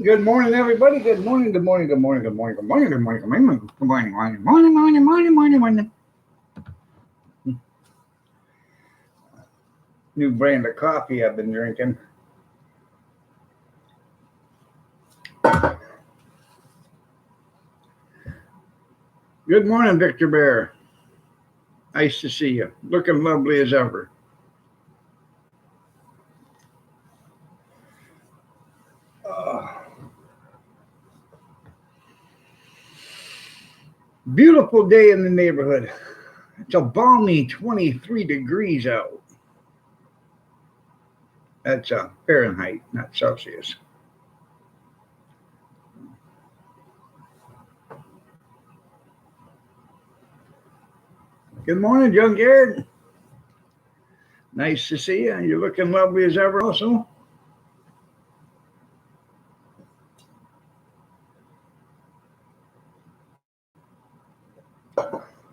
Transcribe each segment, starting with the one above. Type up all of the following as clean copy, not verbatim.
Good morning, everybody. Good morning. Good morning. Good morning. Good morning. Good morning. Good morning. Good morning. Good morning. Morning. Morning. Morning. Morning. Morning. Morning. New brand of coffee I've been drinking. Good morning, Victor Bear. Nice to see you. Looking lovely as ever. Beautiful day in the neighborhood. It's a balmy 23 degrees out. That's Fahrenheit, not Celsius. Good morning, Junkyard. Nice to see you. You're looking lovely as ever also.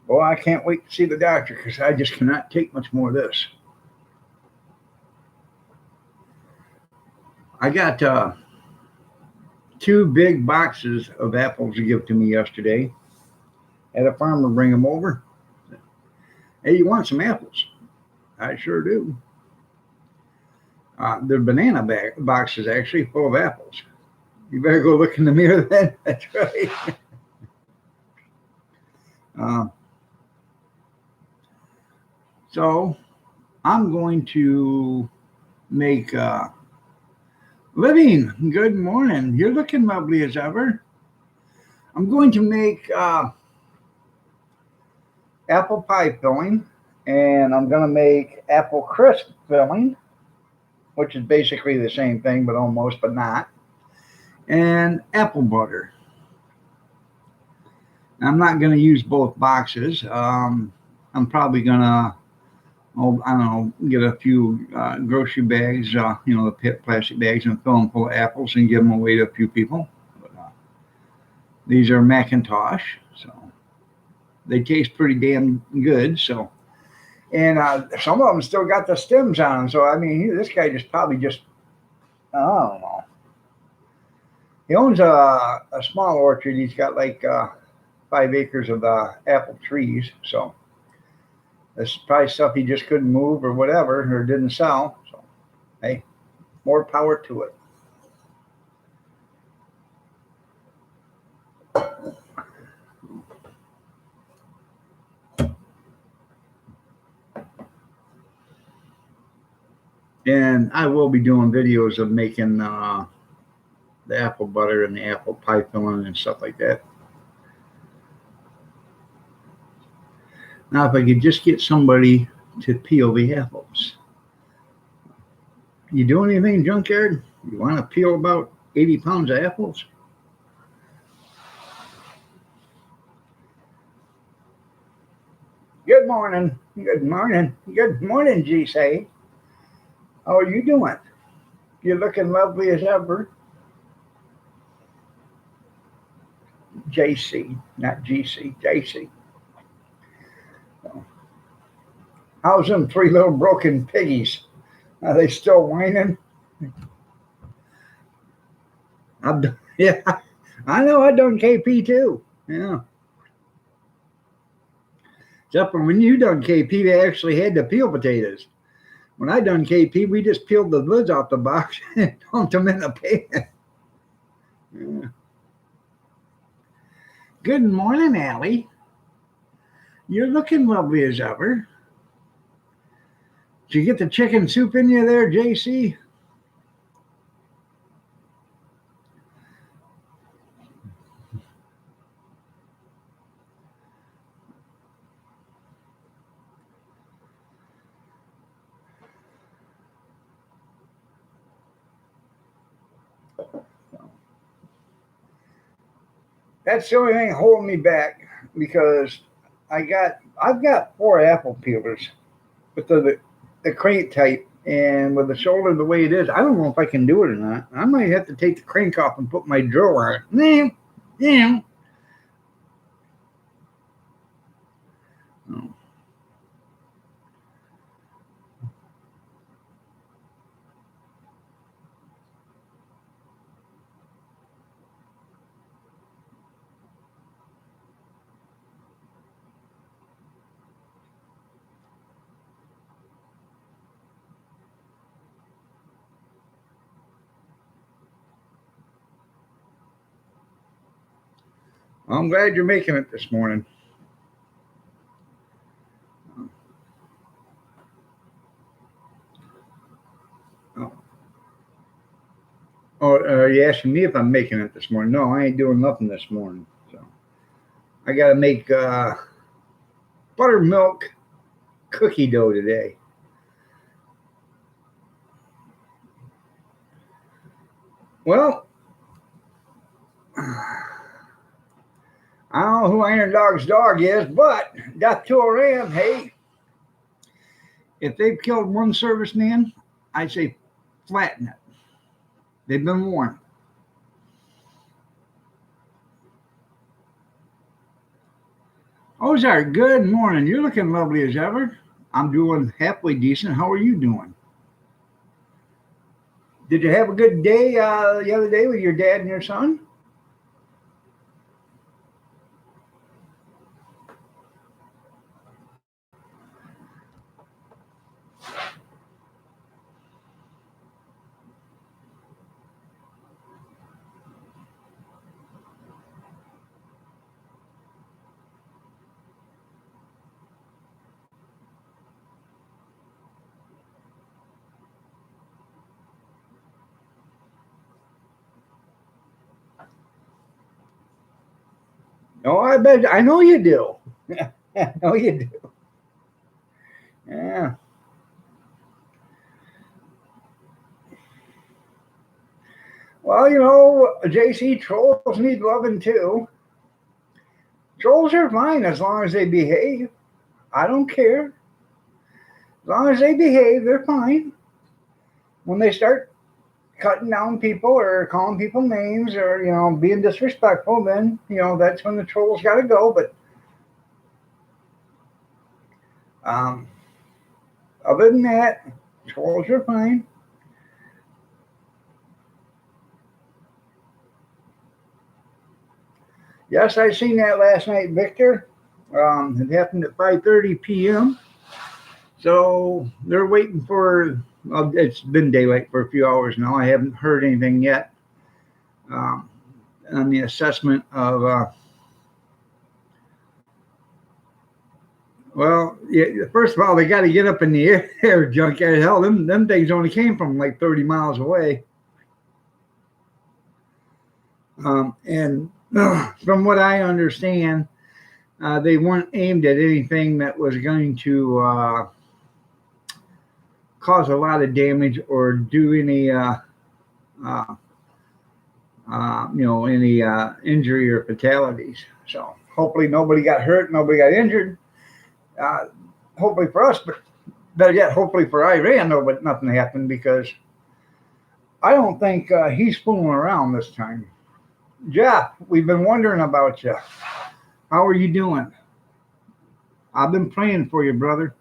Well, I can't wait to see the doctor because I just cannot take much more of this. I got two big boxes of apples to give to me yesterday. Had a farmer bring them over. Hey, you want some apples? I sure do. They're banana boxes, actually, full of apples. You better go look in the mirror then. That's right. uh, so I'm going to make living. Good morning. You're looking lovely as ever. I'm going to make apple pie filling, and I'm going to make apple crisp filling, which is basically the same thing, but almost, but not, and apple butter. I'm not going to use both boxes. I'm probably going to, I don't know, get a few grocery bags, the plastic bags, and fill them full of apples and give them away to a few people. But, these are Macintosh, so they taste pretty damn good. So, and some of them still got the stems on them. So I mean, this guy probably just, I don't know. He owns a small orchard. He's got like 5 acres of apple trees. So this is probably stuff he just couldn't move or whatever, or didn't sell. So hey, more power to it. And I will be doing videos of making the apple butter and the apple pie filling and stuff like that. Now, if I could just get somebody to peel the apples. You doing anything, Junkyard? You want to peel about 80 pounds of apples? Good morning. Good morning. Good morning, G-Say. How are you doing? You're looking lovely as ever. JC, not GC, JC. How's them three little broken piggies? Are they still whining? Yeah, I know. I done KP too. Yeah. Except for when you done KP, they actually had to peel potatoes. When I done KP, we just peeled the lids off the box and dumped them in the pan. Yeah. Good morning, Allie. You're looking lovely as ever. Did you get the chicken soup in you there, JC? That's the only thing holding me back because I've got 4 apple peelers with the crank type, and with the shoulder the way it is, I don't know if I can do it or not. I might have to take the crank off and put my drill on it. Yeah. Oh. I'm glad you're making it this morning. Oh, are you asking me if I'm making it this morning? No, I ain't doing nothing this morning. So I got to make buttermilk cookie dough today. Well, I don't know who Iron Dog's dog is, but death to a ram. Hey, if they've killed one serviceman, I'd say flatten it. They've been warned. Ozark, good morning. You're looking lovely as ever. I'm doing halfway decent. How are you doing? Did you have a good day the other day with your dad and your son? Oh, I bet. I know you do. I know you do. Yeah. Well, JC, trolls need loving too. Trolls are fine as long as they behave. I don't care. As long as they behave, they're fine. When they start cutting down people or calling people names or being disrespectful, then that's when the trolls got to go. But um, other than that, trolls are fine. Yes, I seen that last night, Victor. It happened at 5:30 p.m. So they're waiting for. Well, it's been daylight for a few hours now. I haven't heard anything yet um, on the assessment of. Well, yeah, first of all, they got to get up in the air, junkyard. Hell, them things only came from like 30 miles away. And from what I understand, they weren't aimed at anything that was going to cause a lot of damage or do any, uh, any injury or fatalities. So hopefully nobody got hurt, nobody got injured. Uh, hopefully for us, but better yet, hopefully for Iran, but nothing happened because I don't think he's fooling around this time. Jeff, we've been wondering about you. How are you doing? I've been praying for you, brother.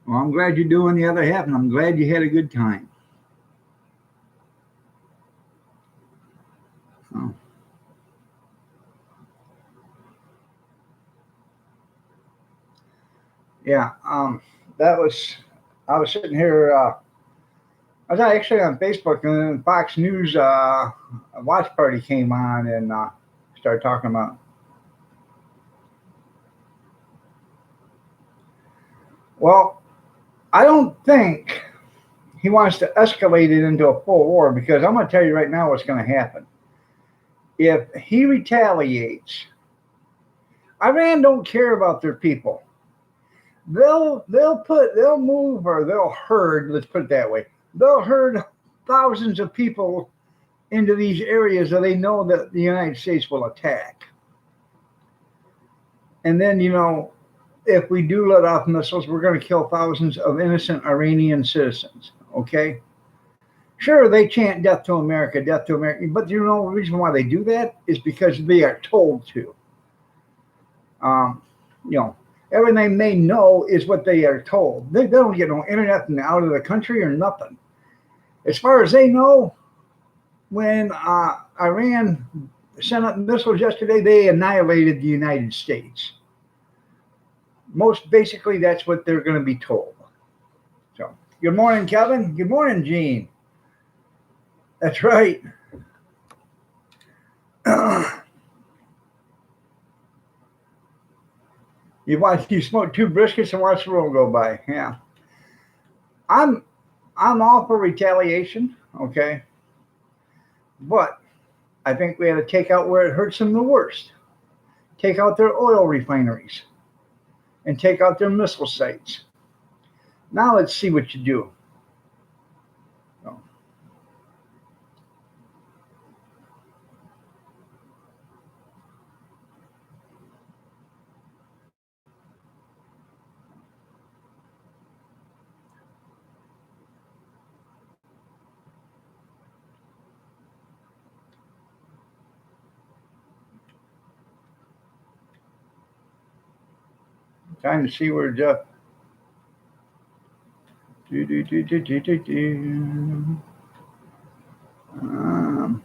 Well, I'm glad you're doing the other half, and I'm glad you had a good time. So, yeah, that was. I was sitting here. I was actually on Facebook, and then Fox News a watch party came on and started talking about. Well, I don't think he wants to escalate it into a full war because I'm going to tell you right now what's going to happen. If he retaliates, Iran don't care about their people. They'll move or they'll herd. Let's put it that way. They'll herd thousands of people into these areas that they know that the United States will attack. And then if we do let off missiles, we're going to kill thousands of innocent Iranian citizens. Okay. Sure, they chant death to America, death to America. But the reason why they do that is because they are told to. Um, you know, everything they know is what they are told. They don't get no internet and out of the country or nothing. As far as they know, when Iran sent up missiles yesterday, they annihilated the United States. Most basically, that's what they're going to be told. Good morning, Kevin. Good morning, Gene. That's right. You smoke two briskets and watch the world go by. Yeah. I'm I'm all for retaliation, okay? But I think we had to take out where it hurts them the worst. Take out their oil refineries and take out their missile sites. Now let's see what you do. So, time to see where Jeff. Do, do, do, do, do, do, do. Um,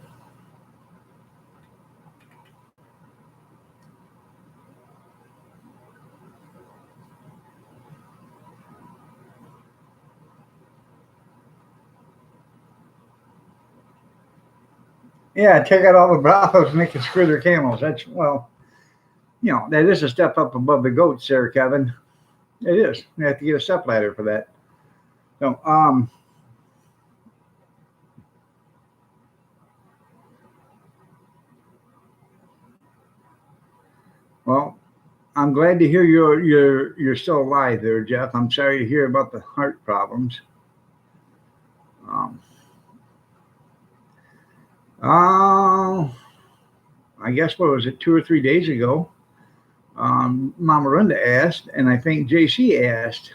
yeah, take out all the brothels and they can screw their camels. That's, well, that is a step up above the goats there, Kevin. It is. You have to get a step ladder for that. So, well, I'm glad to hear you're still alive there, Jeff. I'm sorry to hear about the heart problems. Um, uh, I guess what was it, 2 or 3 days ago? Mama Linda asked, and I think JC asked.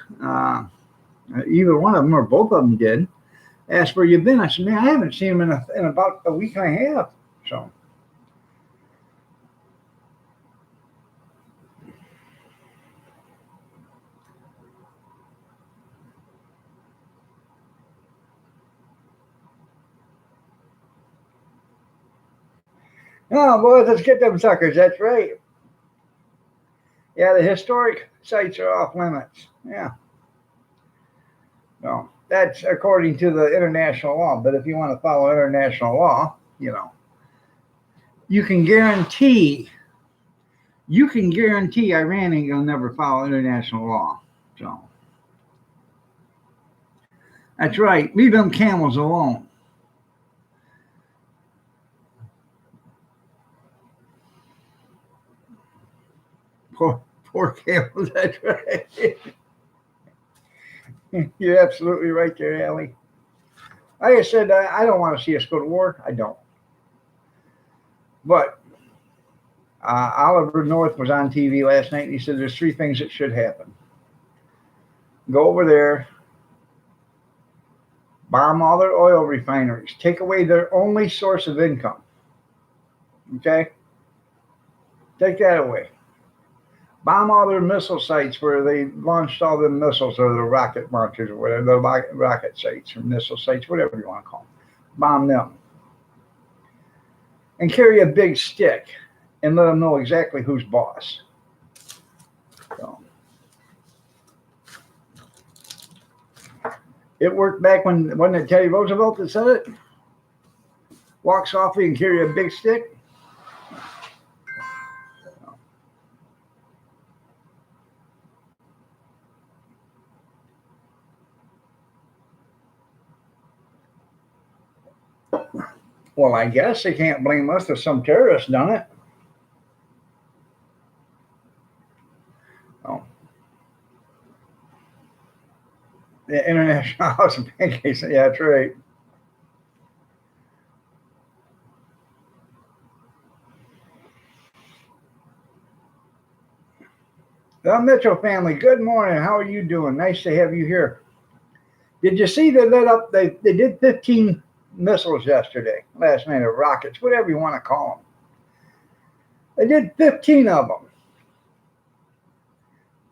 Either one of them or both of them did. Asked where you've been. I said, man, I haven't seen him in about a week and a half. So. Oh, boys, let's get them suckers. That's right. Yeah, the historic sites are off limits. Yeah. No, that's according to the international law. But if you want to follow international law, you can guarantee Iran ain't gonna never follow international law. So that's right. Leave them camels alone. Poor camels. That's right. You're absolutely right there, Allie. Like I said, I don't want to see us go to war. I don't. But Oliver North was on TV last night and he said there's 3 things that should happen. Go over there, bomb all their oil refineries, take away their only source of income. Okay? Take that away. Bomb all their missile sites where they launched all the missiles or the rocket launchers or whatever, the rocket sites or missile sites, whatever you want to call them. Bomb them. And carry a big stick and let them know exactly who's boss. So, it worked back when, wasn't it Teddy Roosevelt that said it? Walk softly and carry a big stick. Well, I guess they can't blame us if some terrorist done it. Oh. The International House of Pancakes. Yeah, that's right. The Mitchell family, good morning. How are you doing? Nice to have you here. Did you see they lit up? They did 15 missiles last night, or rockets, whatever you want to call them. They did 15 of them.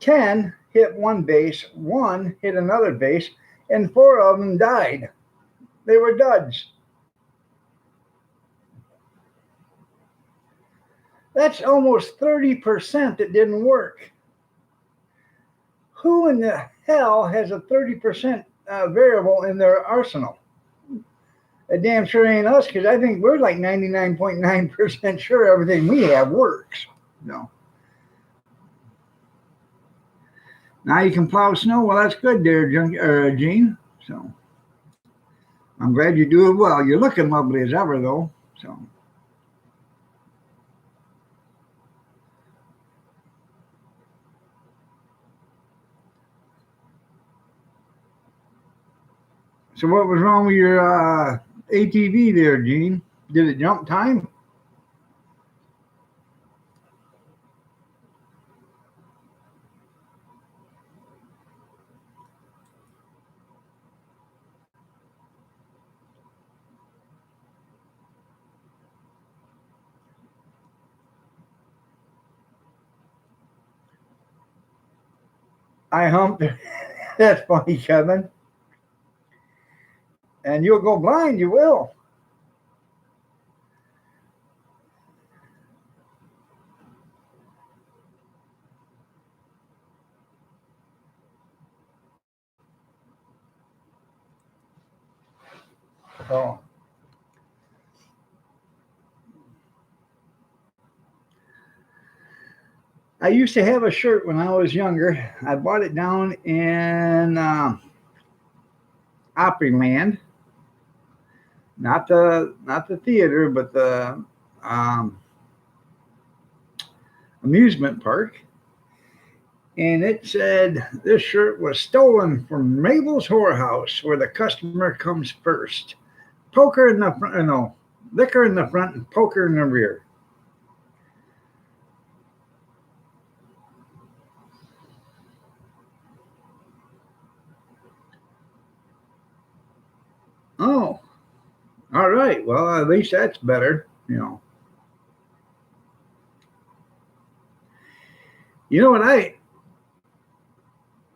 10 hit one base, 1 hit another base, and 4 of them died. They were duds. That's almost 30% that didn't work. Who in the hell has a 30% variable in their arsenal. It damn sure ain't us, because I think we're like 99.9% sure everything we have works. No. Now you can plow snow. Well, that's good there, Gene. So I'm glad you're doing well. You're looking lovely as ever, though. So what was wrong with your ATV there, Gene? Did it jump time? I humped. That's funny, Kevin. And you'll go blind, you will. Oh. I used to have a shirt when I was younger. I bought it down in Opryland, not the theater, but the um, amusement park. And it said this shirt was stolen from Mabel's Whorehouse, where the customer comes first. Poker in the front, no, liquor in the front and poker in the rear. Oh, all right. Well, at least that's better, you know. You know what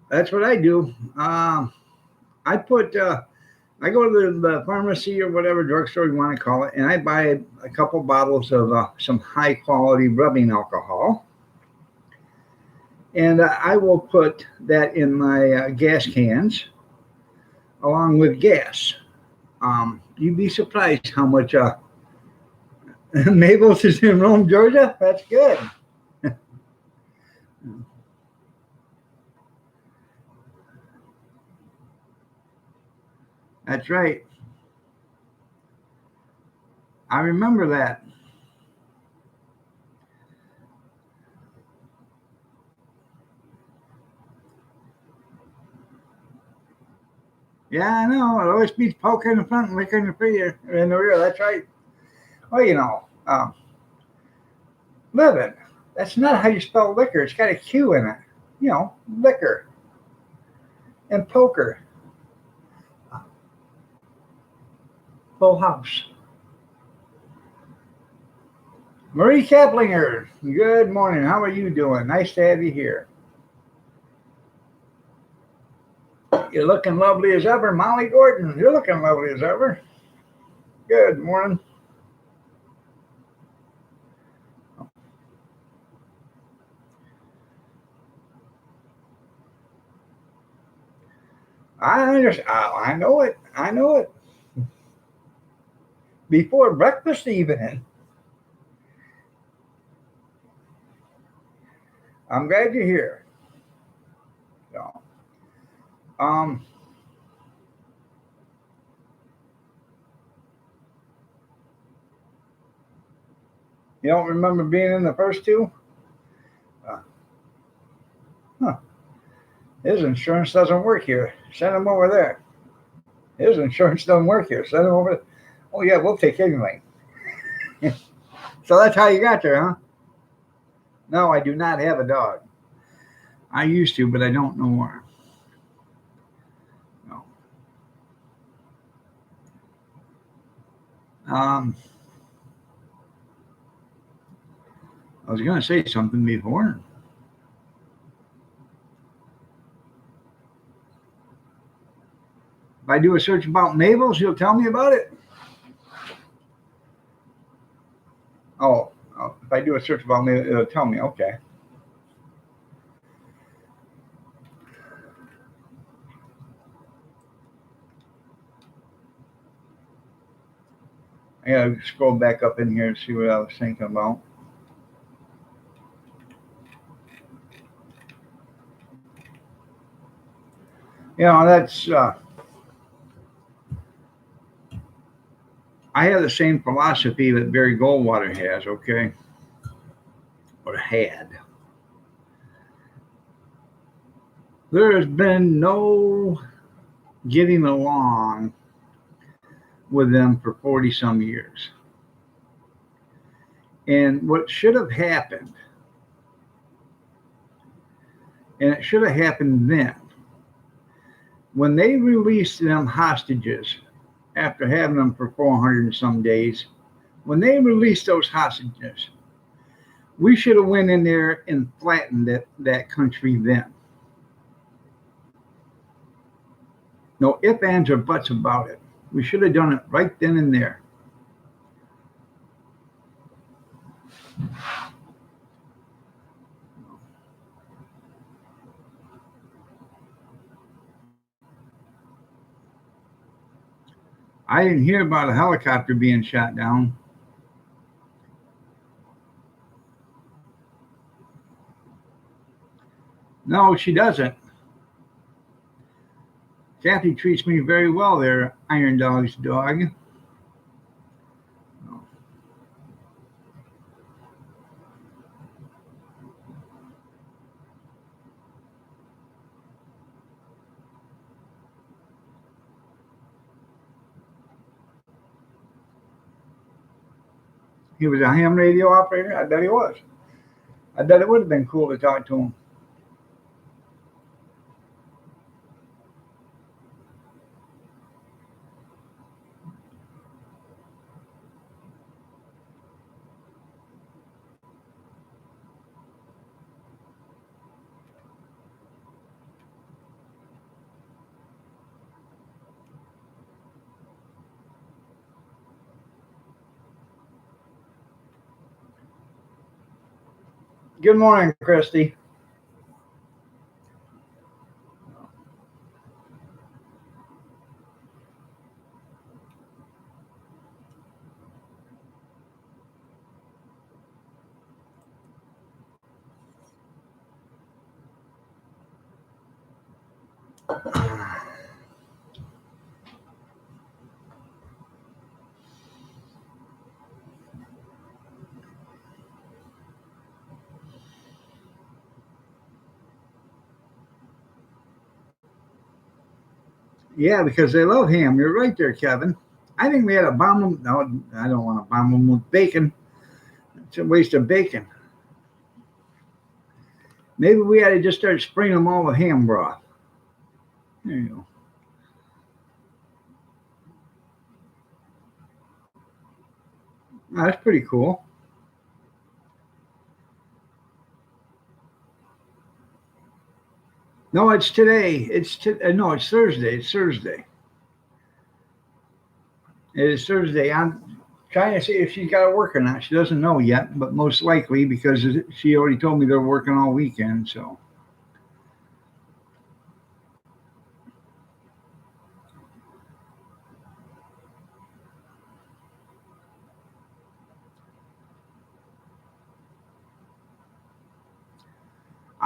that's what I do. I put, I go to the pharmacy or whatever drugstore you want to call it, and I buy a couple bottles of some high quality rubbing alcohol. And I will put that in my gas cans along with gas. You'd be surprised how much Mabel's is in Rome, Georgia. That's good. That's right. I remember that. Yeah, I know. It always beats poker in the front and liquor in the rear. That's right. Well, living. That's not how you spell liquor. It's got a Q in it. Liquor and poker. Full house. Marie Kaplinger, good morning. How are you doing? Nice to have you here. You're looking lovely as ever. Molly Gordon, you're looking lovely as ever. Good morning. I understand. I know it. I know it. Before breakfast, even. I'm glad you're here. So, um, you don't remember being in the first two? Uh, huh. His insurance doesn't work here. Send him over there. His insurance doesn't work here. Send him over. Oh yeah, we'll take anything. So that's how you got there, huh? No, I do not have a dog. I used to, but I don't no more. No. Um, I was going to say something before. If I do a search about Mabel's, you'll tell me about it. Oh, if I do a search about Mabel, it'll tell me. Okay. I gotta scroll back up in here and see what I was thinking about. You know, that's I have the same philosophy that Barry Goldwater has, okay, or had. There has been no getting along with them for 40 some years. And what should have happened, and it should have happened then, when they released them hostages after having them for 400 and some days, when they released those hostages, we should have went in there and flattened that country then. No ifs, ands, or buts about it. We should have done it right then and there. I didn't hear about a helicopter being shot down. No, she doesn't. Kathy treats me very well there, Iron Dog's dog. He was a ham radio operator? I bet he was. I bet it would have been cool to talk to him. Good morning, Christy. Yeah, because they love ham. You're right there, Kevin. I think we had to bomb them. No, I don't want to bomb them with bacon. It's a waste of bacon. Maybe we had to just start spraying them all with ham broth. There you go. Oh, that's pretty cool. No, it's today. No, it's Thursday. It's Thursday. It is Thursday. I'm trying to see if she's got to work or not. She doesn't know yet, but most likely because she already told me they're working all weekend. So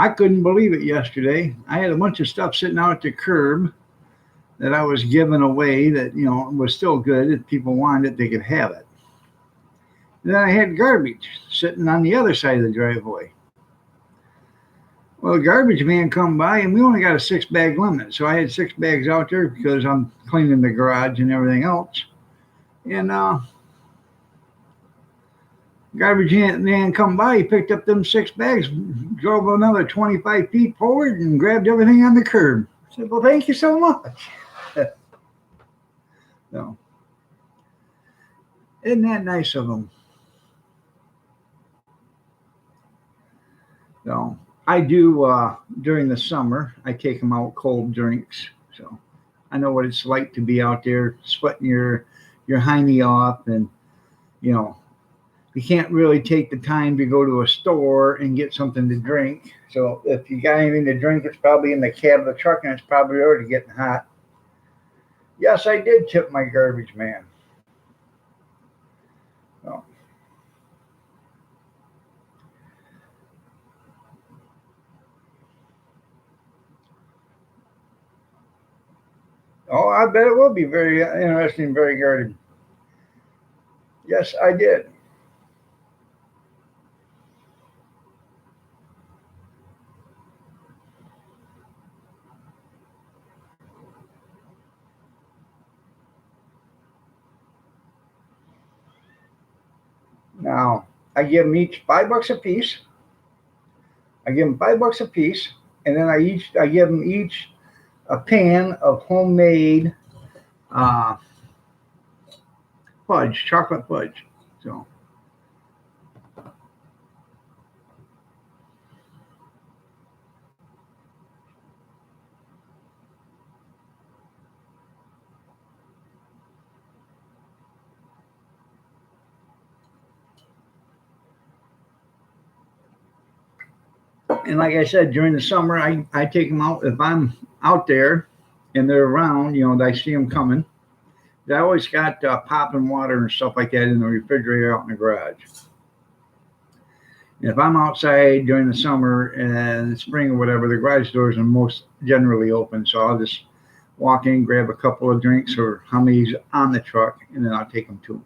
I couldn't believe it yesterday. I had a bunch of stuff sitting out at the curb that I was giving away that, was still good. If people wanted it, they could have it. And then I had garbage sitting on the other side of the driveway. Well, the garbage man come by and we only got a 6-bag limit. So I had 6 bags out there because I'm cleaning the garage and everything else. And garbage man come by, he picked up them 6 bags, drove another 25 feet forward and grabbed everything on the curb. I said, well, thank you so much. So, isn't that nice of them? So I do during the summer, I take them out cold drinks. So I know what it's like to be out there sweating your hiney off, and you can't really take the time to go to a store and get something to drink. So if you got anything to drink, it's probably in the cab of the truck and it's probably already getting hot. Yes, I did tip my garbage man. Oh, I bet it will be very interesting, very guarded. Yes, I did. Now, I give them each $5 a piece. I give them $5 a piece, and then I give them each a pan of homemade uh, fudge, chocolate fudge. So, and like I said, during the summer, I take them out if I'm out there and they're around. I see them coming. I always got popping water and stuff like that in the refrigerator out in the garage. And if I'm outside during the summer and spring or whatever, the garage doors are most generally open. So I'll just walk in, grab a couple of drinks or how many's on the truck, and then I'll take them to them.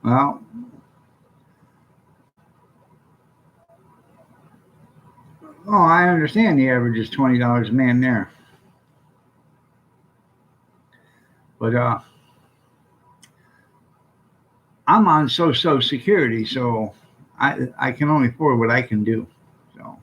Well, oh, I understand the average is $20 a man there, but I'm on Social Security, so I can only afford what I can do. So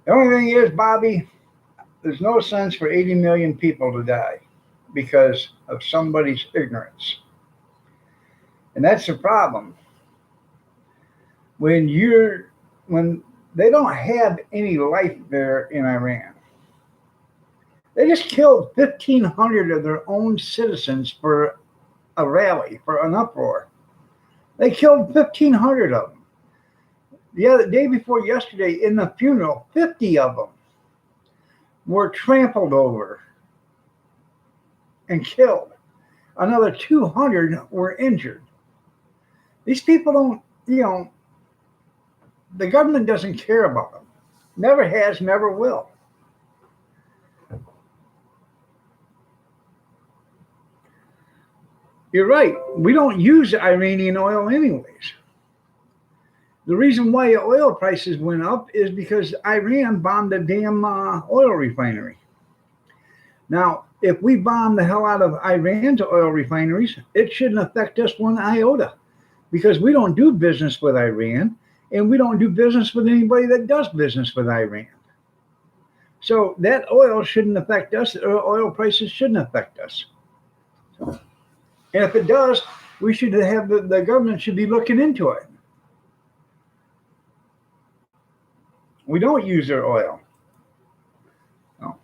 the only thing is, Bobby, there's no sense for 80 million people to die because of somebody's ignorance, and that's the problem. When you're when they don't have any life there in Iran. They just killed 1,500 of their own citizens for a rally, for an uproar. They killed 1,500 of them. The other day before yesterday, in the funeral, 50 of them were trampled over and killed. Another 200 were injured. These people don't, the government doesn't care about them. Never has, never will. You're right. We don't use Iranian oil anyways. The reason why oil prices went up is because Iran bombed a damn oil refinery. Now, if we bomb the hell out of Iran's oil refineries, it shouldn't affect us one iota because we don't do business with Iran and we don't do business with anybody that does business with Iran. So that oil shouldn't affect us, or oil prices shouldn't affect us. And if it does, we should have the government should be looking into it. We don't use their oil. No.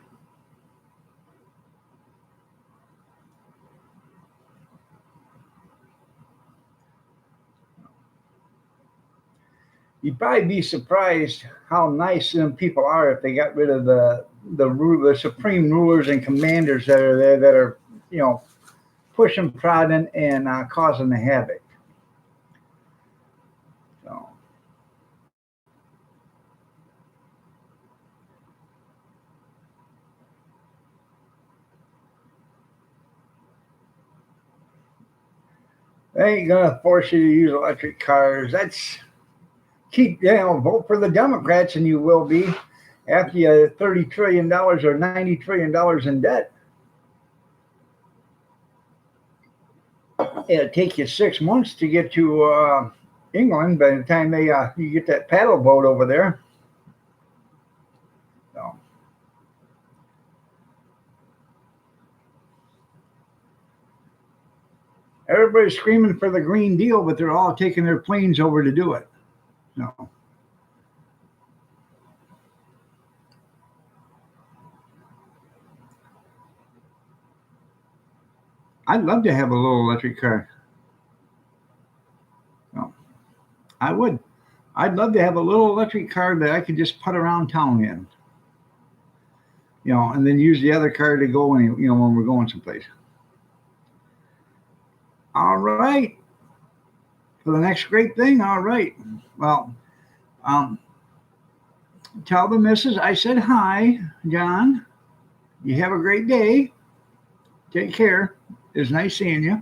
You'd probably be surprised how nice them people are if they got rid of the supreme rulers and commanders that are there that are pushing, prodding, and causing the havoc. So they ain't gonna force you to use electric cars. That's keep vote for the Democrats and you will be after you $30 trillion or $90 trillion in debt. It'll take you 6 months to get to England by the time you get that paddle boat over there. So everybody's screaming for the Green Deal, but they're all taking their planes over to do it. So I'd love to have a little electric car. I would. I'd love to have a little electric car that I could just put around town in, and then use the other car to go when we're going someplace. All right. For the next great thing. All right. Well, um, tell the missus I said hi, John. You have a great day. Take care. It's nice seeing you.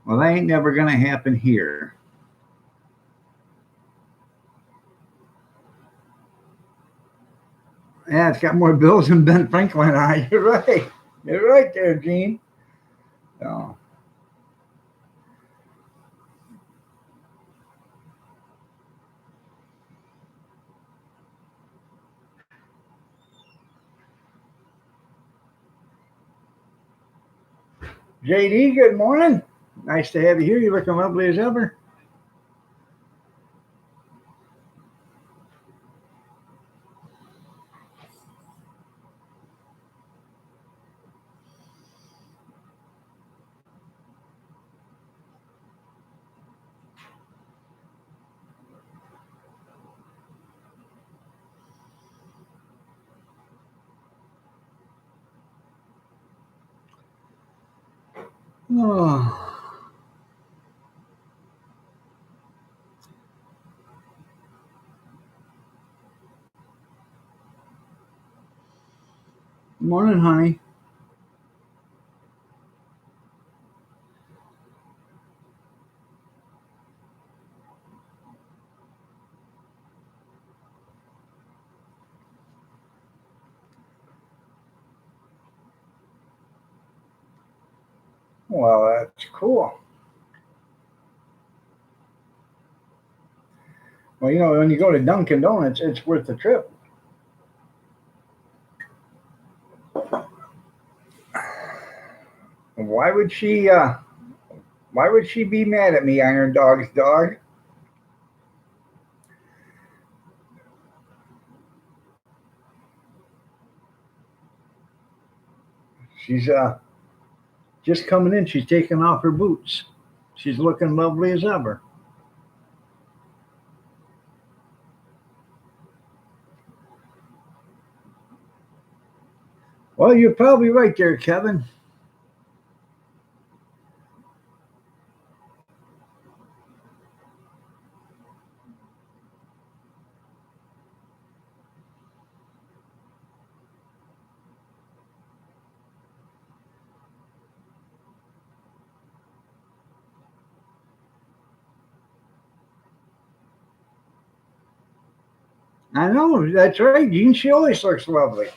Well, that ain't never going to happen here. Yeah, it's got more bills than Ben Franklin and I. You're right. You're right there, Gene. Oh. JD, good morning. Nice to have you here. You're looking lovely as ever. Oh. Morning, honey. Well, that's cool. Well, when you go to Dunkin' Donuts, it's worth the trip. Why would she? Why would she be mad at me, Iron Dog's dog? She's just coming in. She's taking off her boots. She's looking lovely as ever. Well, you're probably right there, Kevin. I know that's right, Gene. She always looks lovely.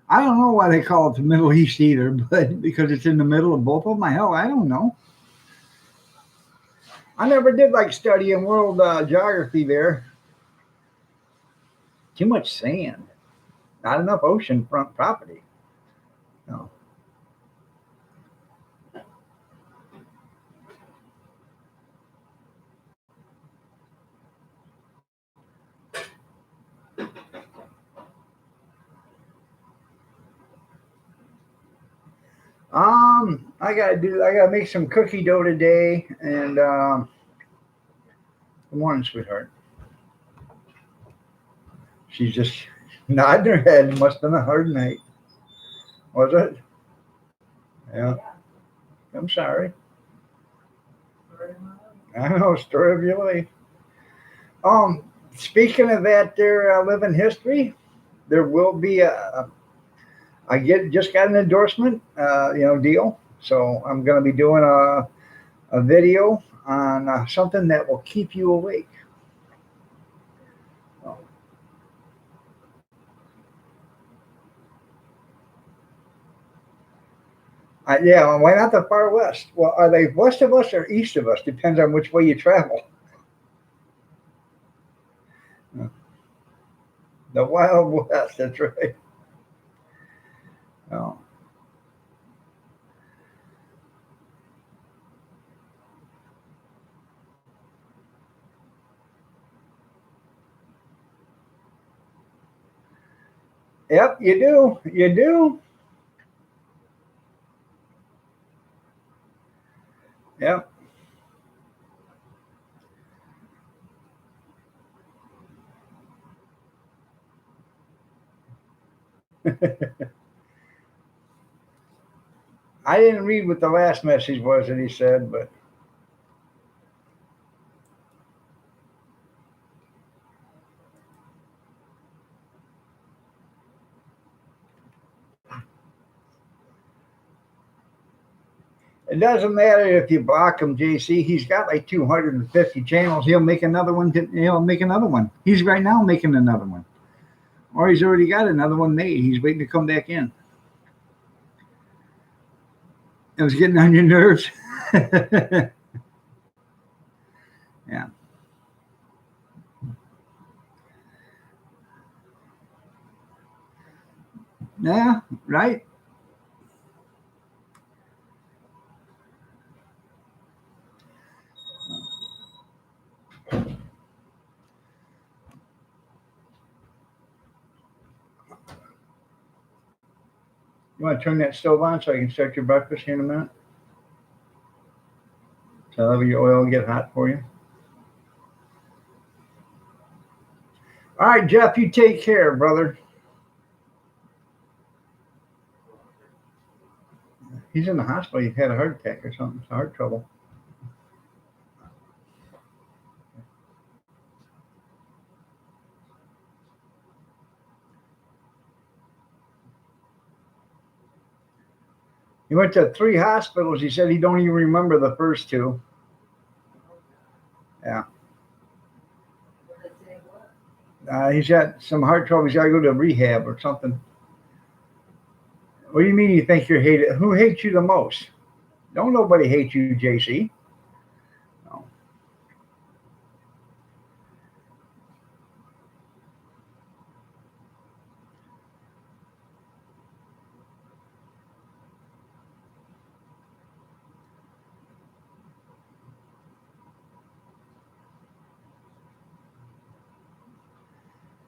I don't know why they call it the Middle East either, but because it's in the middle of both of them. Hell, I don't know. I never did like studying world geography there. Too much sand, not enough ocean front property. No. I gotta make some cookie dough today, and good morning, sweetheart. She's just nodding her head. Must have been a hard night. Was it? Yeah. I'm sorry. I know, story of your life. Speaking of that, there living history. There will be I just got an endorsement, deal. So I'm going to be doing a video on something that will keep you awake. Yeah, well, why not the far west? Well, are they west of us or east of us? Depends on which way you travel. The Wild West. That's right. Oh. Yep, you do. You do. Yep. I didn't read what the last message was that he said, but it doesn't matter if you block him, JC. He's got like 250 channels. He'll make another one. He'll make another one. He's right now making another one, or he's already got another one made. He's waiting to come back in. It was getting on your nerves. Yeah. Yeah. Right. You want to turn that stove on so I can start your breakfast here in a minute? So that your oil will get hot for you. All right, Jeff, you take care, brother. He's in the hospital. He had a heart attack or something. Heart trouble. He went to 3 hospitals. He said he don't even remember the first 2. Yeah. He's got some heart trouble. He's got to go to rehab or something. What do you mean you think you're hated? Who hates you the most? Don't nobody hate you, JC. No.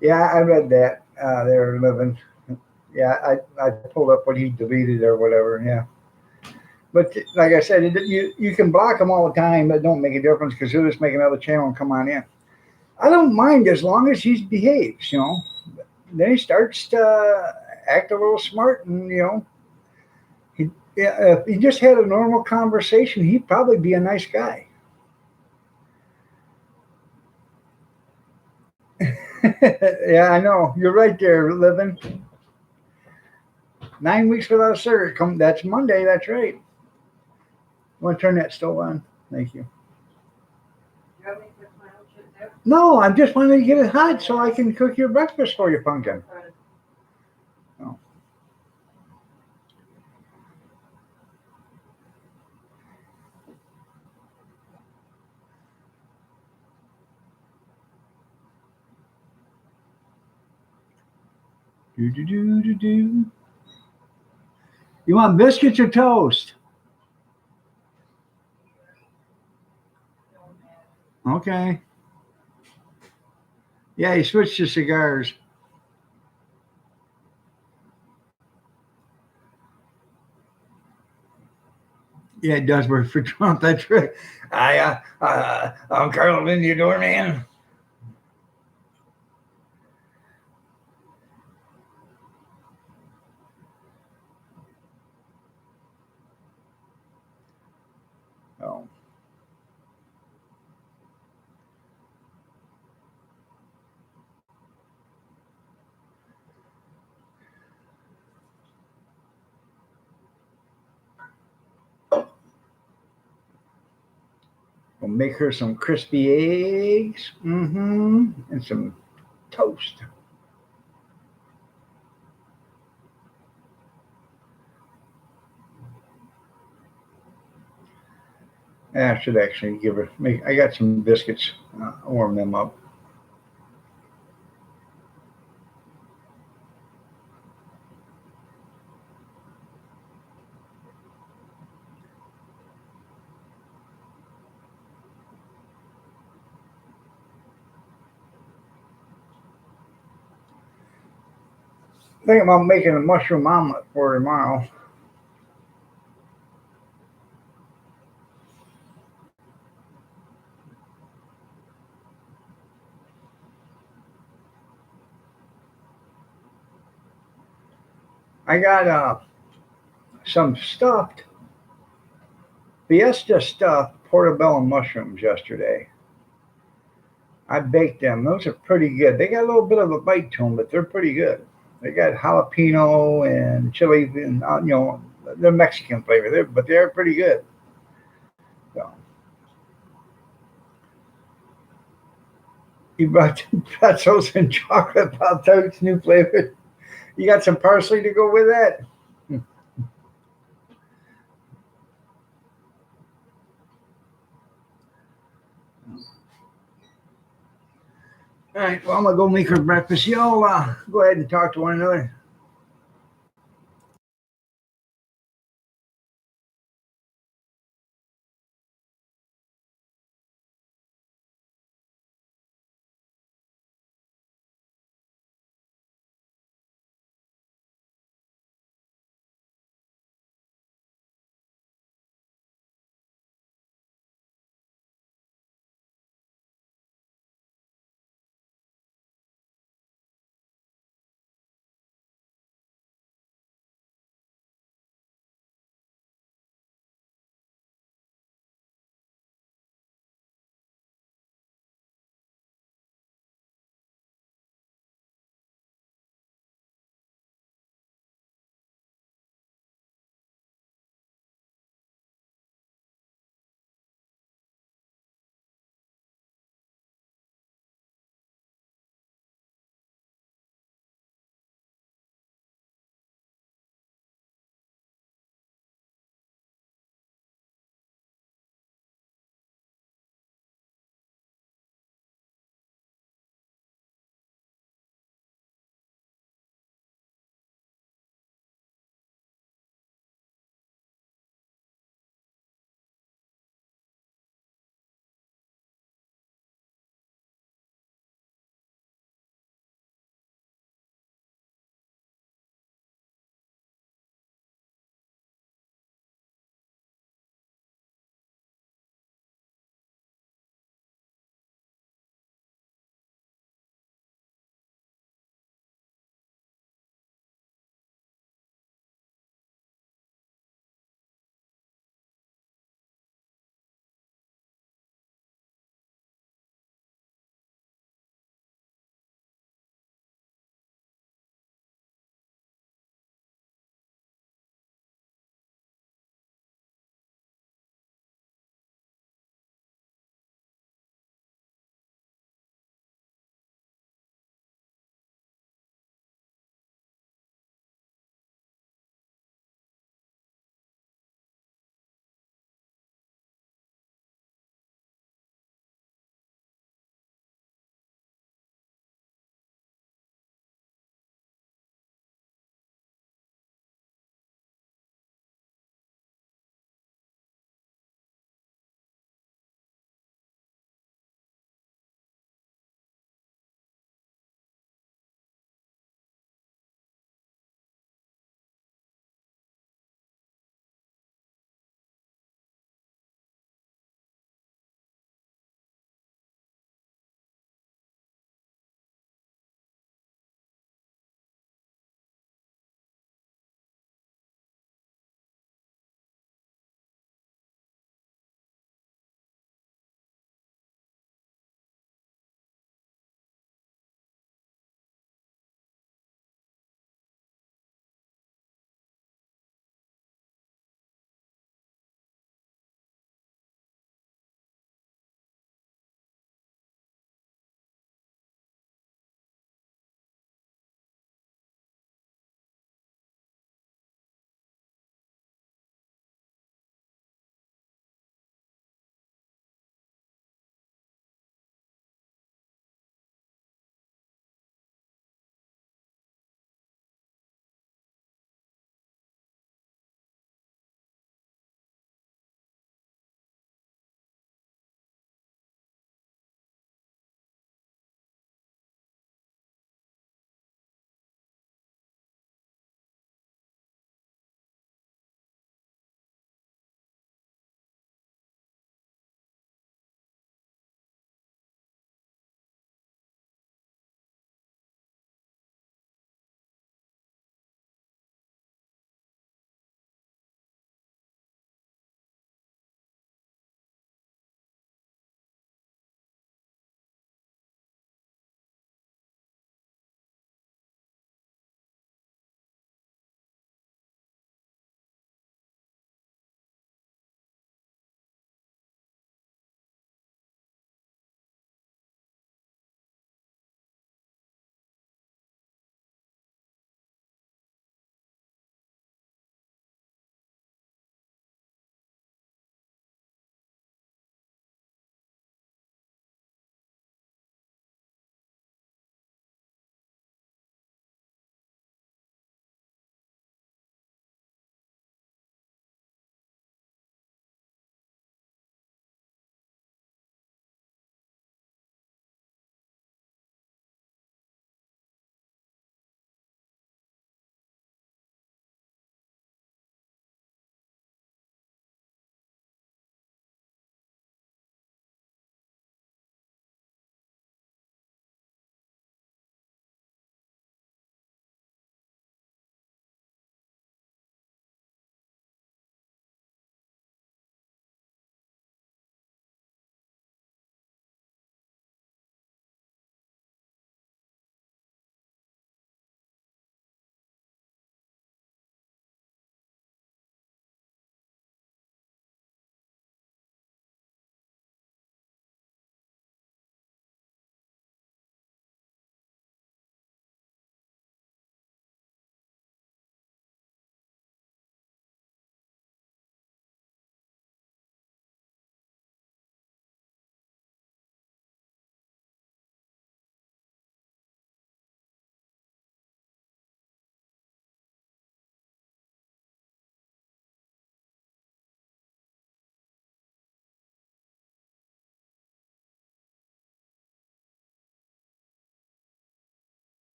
Yeah, I read that. They're living. Yeah, I pulled up what he deleted or whatever. Yeah. But like I said, you can block them all the time. That don't make a difference because he'll just make another channel and come on in. I don't mind as long as he behaves, you know. Then he starts to act a little smart, and you know, if he just had a normal conversation, he'd probably be a nice guy. Yeah, I know. You're right there, living. 9 weeks without a cigarette. That's Monday. That's right. You want to turn that stove on? Thank you. No, I'm just wanting to get it hot so I can cook your breakfast for you, Pumpkin. Oh. Do, do, do, do, do. You want biscuits or toast? Okay. Yeah, he switched to cigars. Yeah, it does work for Trump. That's right. I'm Carl Lynn, your doorman. Oh. We'll make her some crispy eggs. Mm-hmm. And some toast. I should actually give her. I got some biscuits. Warm them up. Think about making a mushroom omelet for tomorrow. I got some stuffed Fiesta stuffed portobello mushrooms yesterday. I baked them. Those are pretty good. They got a little bit of a bite to them, but they're pretty good. They got jalapeno and chili, and they're Mexican flavor. But they're pretty good. So you brought pretzels and chocolate pop tarts, new flavor. You got some parsley to go with that. All right. Well, I'm gonna go make her breakfast. Y'all go ahead and talk to one another.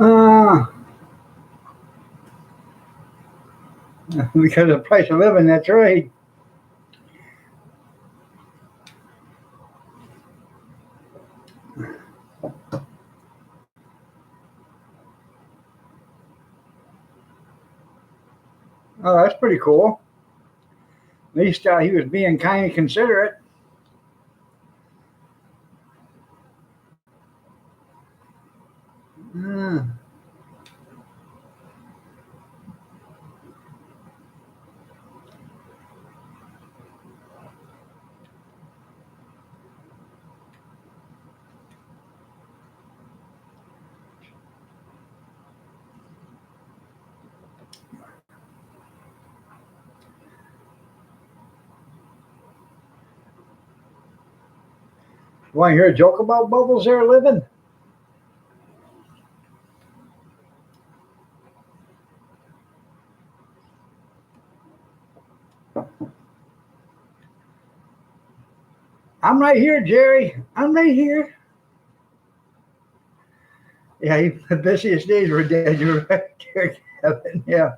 Uh, because of the price of living, that's right. Oh, that's pretty cool. At least he was being kind of considerate. Uh, Want to hear a joke about bubbles there living? I'm right here, Jerry. I'm right here. Yeah, the busiest days were dead. You're right there, Kevin. Yeah.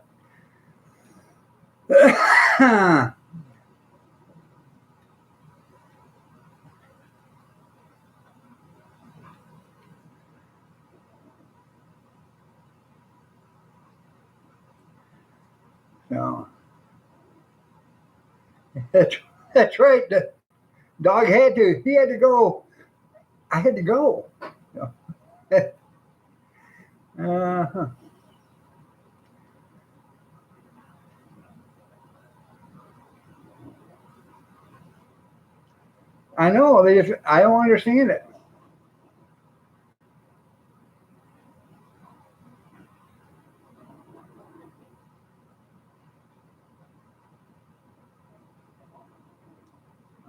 No, that's, that's right. The dog had to. He had to go. I had to go. Uh, I know. I don't understand it.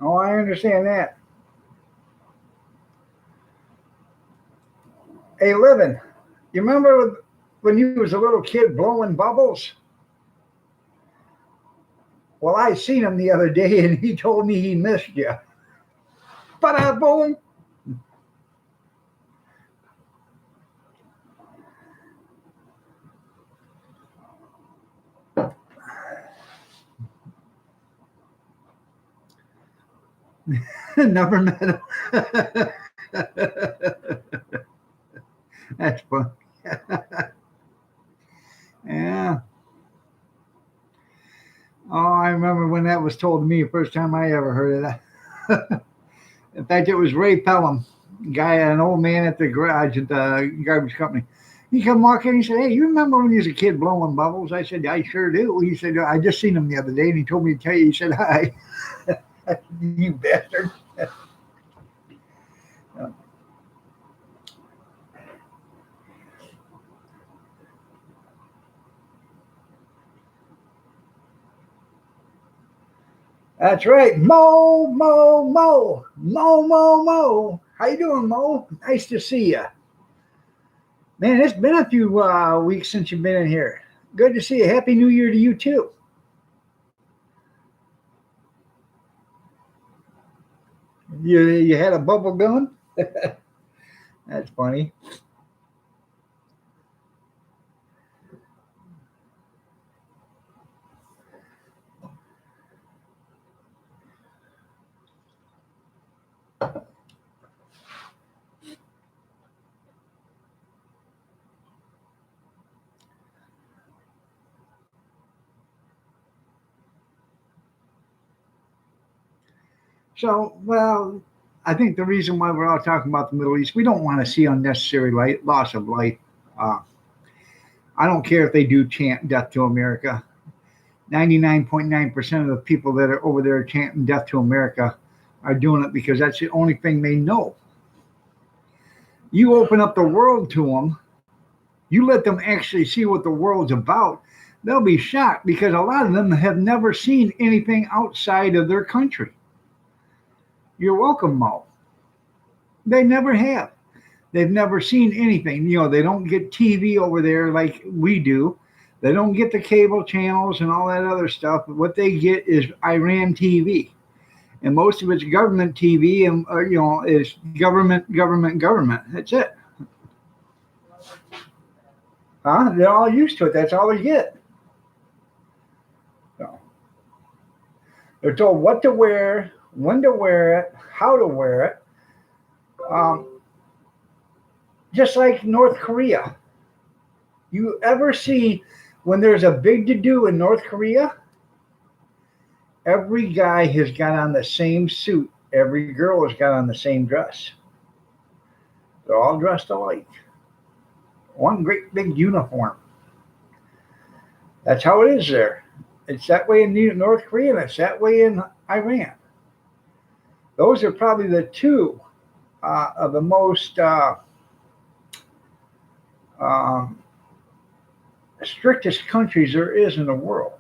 Oh, I understand that. Hey, living. You remember when you was a little kid blowing bubbles? Well, I seen him the other day, and he told me he missed you. But I boom. Never met him. That's fun. Yeah. Oh, I remember when that was told to me the first time I ever heard of that. In fact, it was Ray Pelham, guy, an old man at the garage at the garbage company. He come walking in. He said, "Hey, you remember when you was a kid blowing bubbles?" I said, "I sure do." He said, "I just seen him the other day," and he told me to tell you. He said, "Hi, you bastard." That's right, Mo, Mo, Mo, Mo, Mo, Mo. How you doing, Mo? Nice to see you, man. It's been a few weeks since you've been in here. Good to see you. Happy New Year to you too. You had a bubble going? That's funny. So, well, I think the reason why we're all talking about the Middle East, we don't want to see unnecessary loss of life. Uh, I don't care if they do chant death to America. 99.9% of the people that are over there chanting death to America are doing it because that's the only thing they know. You open up the world to them, you let them actually see what the world's about, they'll be shocked because a lot of them have never seen anything outside of their country. You're welcome, Mo. They never have. They've never seen anything. They don't get TV over there like we do. They don't get the cable channels and all that other stuff. What they get is Iran TV, and most of it's government TV, and is government, government, government. That's it. Huh? They're all used to it. That's all they get. So they're told what to wear, when to wear it, how to wear it. Um, just like North Korea. You ever see when there's a big to do in North Korea? Every guy has got on the same suit. Every girl has got on the same dress. They're all dressed alike. One great big uniform. That's how it is there. It's that way in North Korea and it's that way in Iran. Those are probably the two of the most um, strictest countries there is in the world.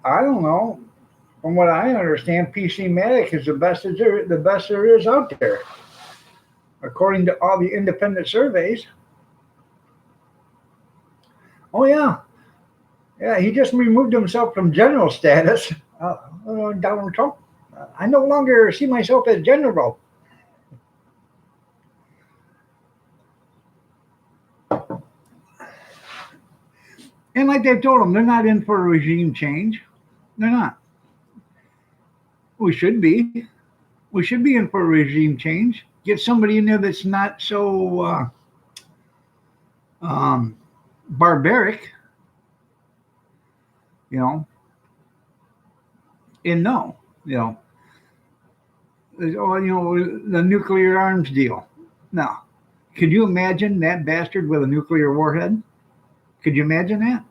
I don't know. From what I understand, PC Matic is the best there is out there, according to all the independent surveys. Oh yeah, yeah. He just removed himself from general status. Donald Trump. I no longer see myself as general. And like they've told him, they're not in for a regime change. They're not. We should be. We should be in for a regime change. Get somebody in there that's not so barbaric, you know. And no, you know, the nuclear arms deal. No. Could you imagine that bastard with a nuclear warhead? Could you imagine that?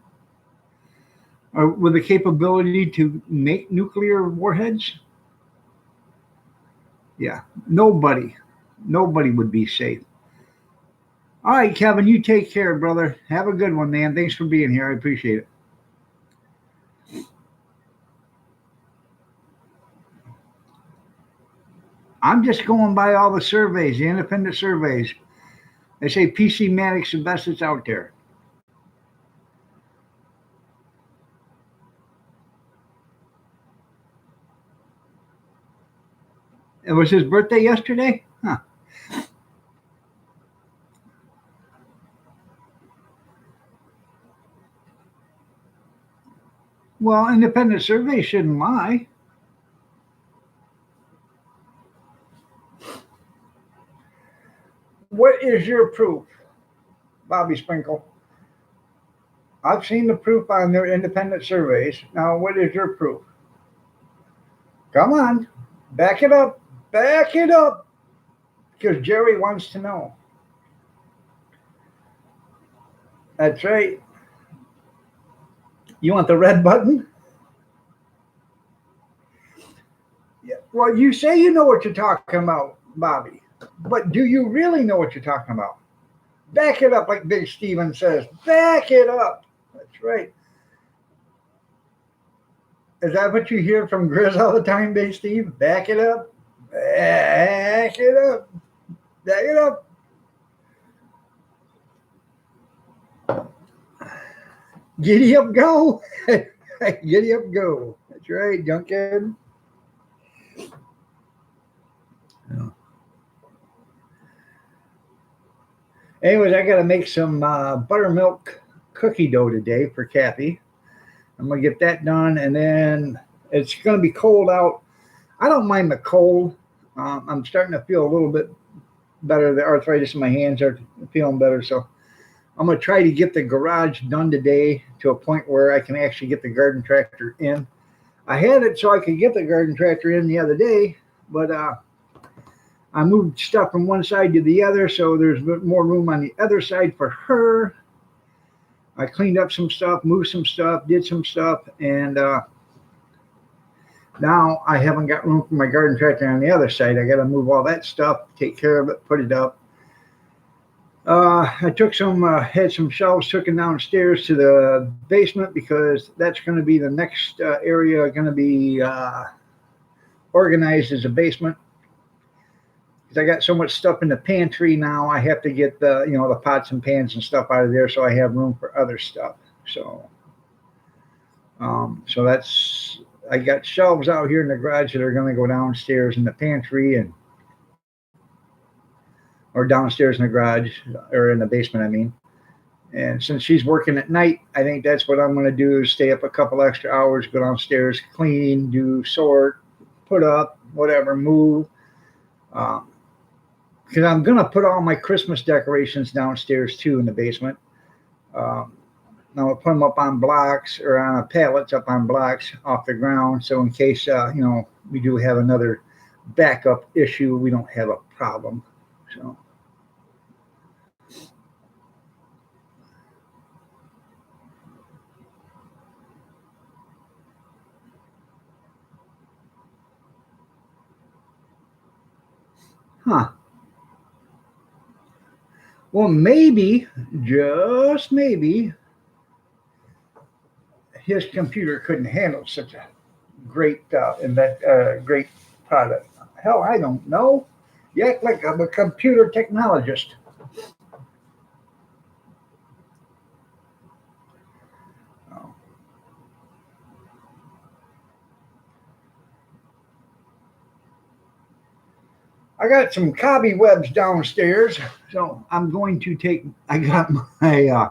Or with the capability to make nuclear warheads? Yeah, nobody would be safe. All right, Kevin, you take care, brother. Have a good one, man. Thanks for being here. I appreciate it. I'm just going by all the surveys, the independent surveys. They say PC Matic's the best that's out there. It was his birthday yesterday? Huh. Well, independent surveys shouldn't lie. What is your proof, Bobby Sprinkle? I've seen the proof on their independent surveys. Now, what is your proof? Come on, back it up. Back it up. Because Jerry wants to know. That's right. You want the red button? Yeah. Well, you say you know what you're talking about, Bobby. But do you really know what you're talking about? Back it up, like Big Steven says. Back it up. That's right. Is that what you hear from Grizz all the time, Big Steve? Back it up. Back it up. Back it up. Giddy up, go. Giddy up, go. That's right, Junkin. Yeah. Anyways, I got to make some buttermilk cookie dough today for Kathy. I'm going to get that done, and then it's going to be cold out. I don't mind the cold. I'm starting to feel a little bit better. The arthritis in my hands are feeling better, so I'm going to try to get the garage done today to a point where I can actually get the garden tractor in. I had it so I could get the garden tractor in the other day, but I moved stuff from one side to the other, so there's more room on the other side for her. I cleaned up some stuff, moved some stuff, did some stuff, and now I haven't got room for my garden tractor on the other side. I got to move all that stuff, take care of it, put it up. I took had some shelves, took them downstairs to the basement because that's going to be the next area going to be organized as a basement because I got so much stuff in the pantry now. I have to get the pots and pans and stuff out of there so I have room for other stuff. So that's I got shelves out here in the garage that are going to go downstairs in the pantry or downstairs in the garage or in the basement. I mean, and since she's working at night, I think that's what I'm going to do is stay up a couple extra hours, go downstairs, clean, do sort, put up, whatever, move. Um, because I'm gonna put all my Christmas decorations downstairs too in the basement. Um, I'm gonna put them up on blocks or on pallets up on blocks off the ground, so in case we do have another backup issue, we don't have a problem. So, huh? Well, maybe, just maybe, his computer couldn't handle such a great great product. Hell, I don't know. You act like I'm a computer technologist. Oh, I got some cobwebs downstairs, so I'm going to take. I got my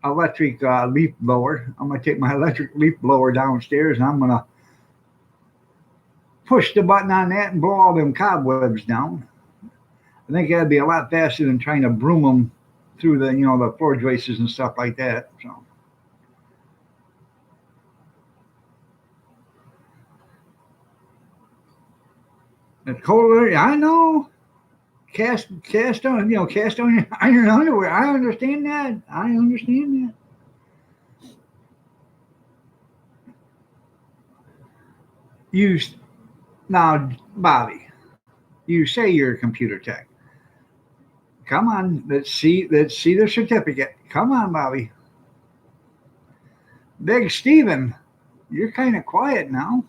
electric leaf blower. I'm going to take my electric leaf blower downstairs, and I'm going to push the button on that and blow all them cobwebs down. I think that'd be a lot faster than trying to broom them through the floor joists and stuff like that. So it's colder. I know. Cast on cast on your iron underwear. I understand that. I understand that. You now, Bobby. You say you're a computer tech. Come on, let's see the certificate. Come on, Bobby. Big Steven, you're kind of quiet now.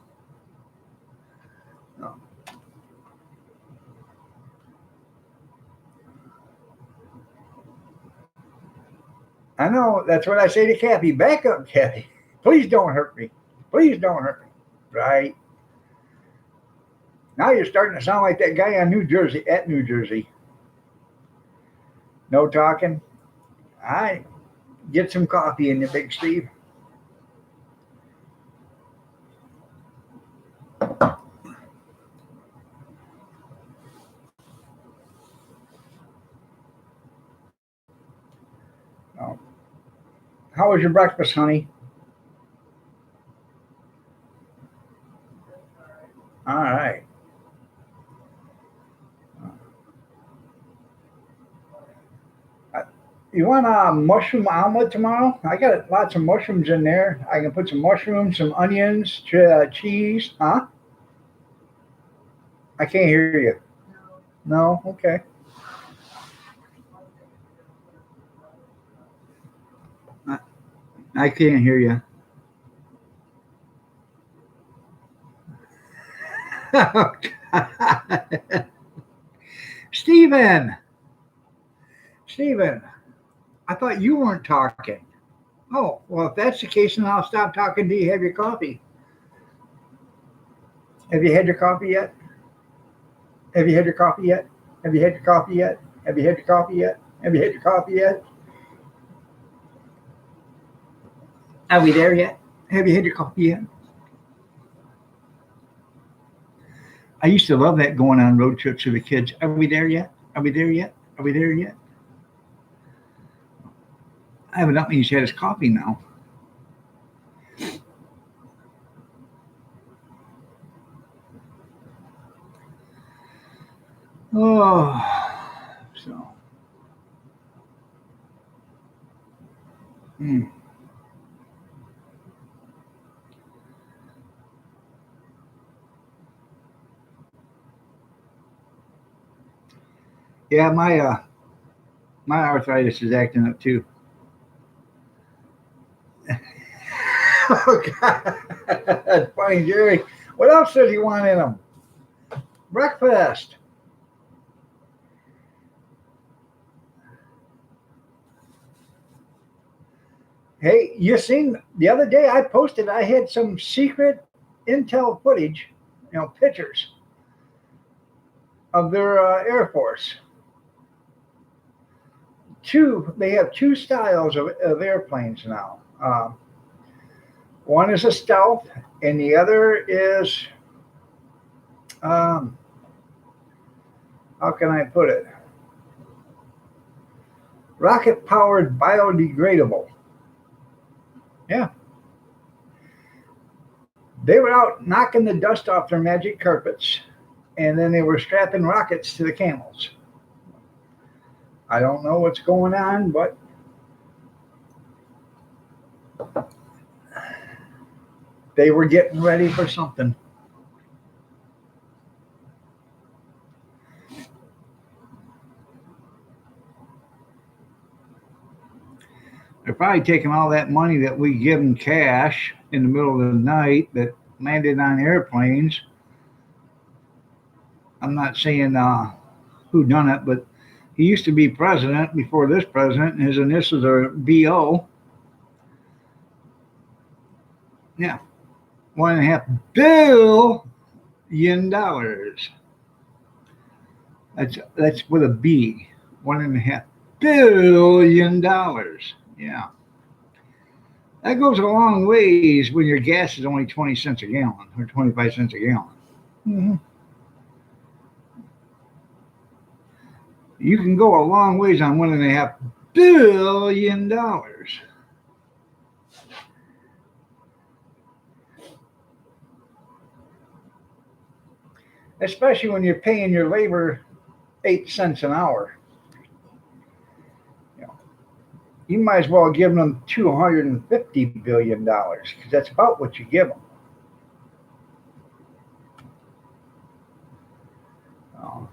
Oh, I know. That's what I say to Kathy. Back up, Kathy. Please don't hurt me. Please don't hurt me. Right. Now you're starting to sound like that guy on New Jersey at New Jersey. No talking. I get some coffee in you, Big Steve. Oh. How was your breakfast, honey? All right. Uh, You want a mushroom omelet tomorrow? I got lots of mushrooms in there. I can put some mushrooms, some onions, cheese. Huh? I can't hear you. No? Okay. I, I can't hear you. Steven! Steven, I thought you weren't talking. Oh, well, if that's the case, then I'll stop talking till you have your coffee. Have you had your coffee yet? Have you had your coffee yet? Have you had your coffee yet? Have you had your coffee yet? Have you had your coffee yet? Are we there yet? Have you had your coffee yet? I used to love that going on road trips with the kids. Are we there yet? Are we there yet? Are we there yet? Evidently, he's had his coffee now. Oh, so. Hmm. Yeah, my arthritis is acting up too. Oh God, that's funny, Jerry. What else does he want in them? Breakfast. Hey, you seen the other day I posted I had some secret intel footage, pictures of their Air Force. They have two styles of airplanes now. One is a stealth, and the other is, um, how can I put it? Rocket powered biodegradable. Yeah. They were out knocking the dust off their magic carpets, and then they were strapping rockets to the camels. I don't know what's going on, but they were getting ready for something. They're probably taking all that money that we give them cash in the middle of the night that landed on airplanes. I'm not saying who done it, but he used to be president before this president, and his initials are BO. Yeah, $1.5 billion. That's with a B. $1.5 billion. Yeah, that goes a long ways when your gas is only 20 cents a gallon or 25 cents a gallon. Mm-hmm. You can go a long ways on $1.5 billion. Especially when you're paying your labor 8 cents an hour. You might as well give them $250 billion because that's about what you give them. Oh.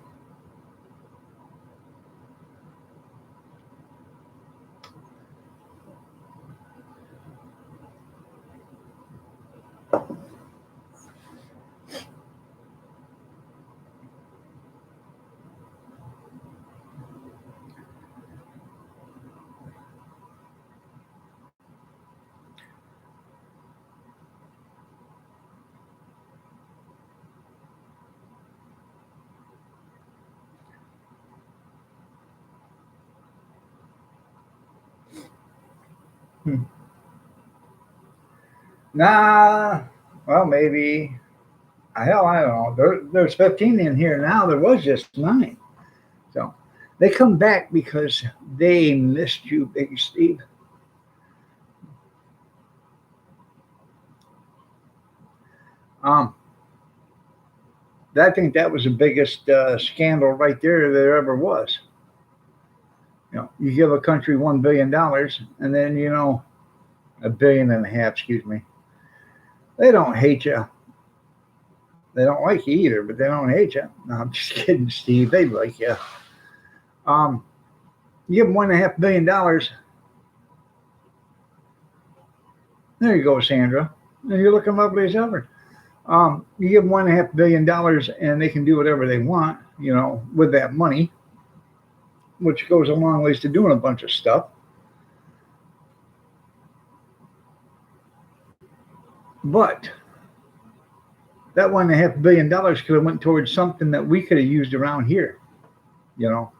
Hmm. Nah, well, maybe. Hell, I don't know. There's 15 in here now. There was just 9. So they come back because they missed you, Big Steve. Um, I think that was the biggest scandal right there ever was. You give a country $1 billion, and then $1.5 billion, excuse me. They don't hate you. They don't like you either, but they don't hate you. No, I'm just kidding, Steve. They like you. Um, you give them $1.5 billion. There you go, Sandra. And you're looking lovely as ever. You give them $1.5 billion, and they can do whatever they want, with that money, which goes a long ways to doing a bunch of stuff. But that $1.5 billion could have went towards something that we could have used around here, you know.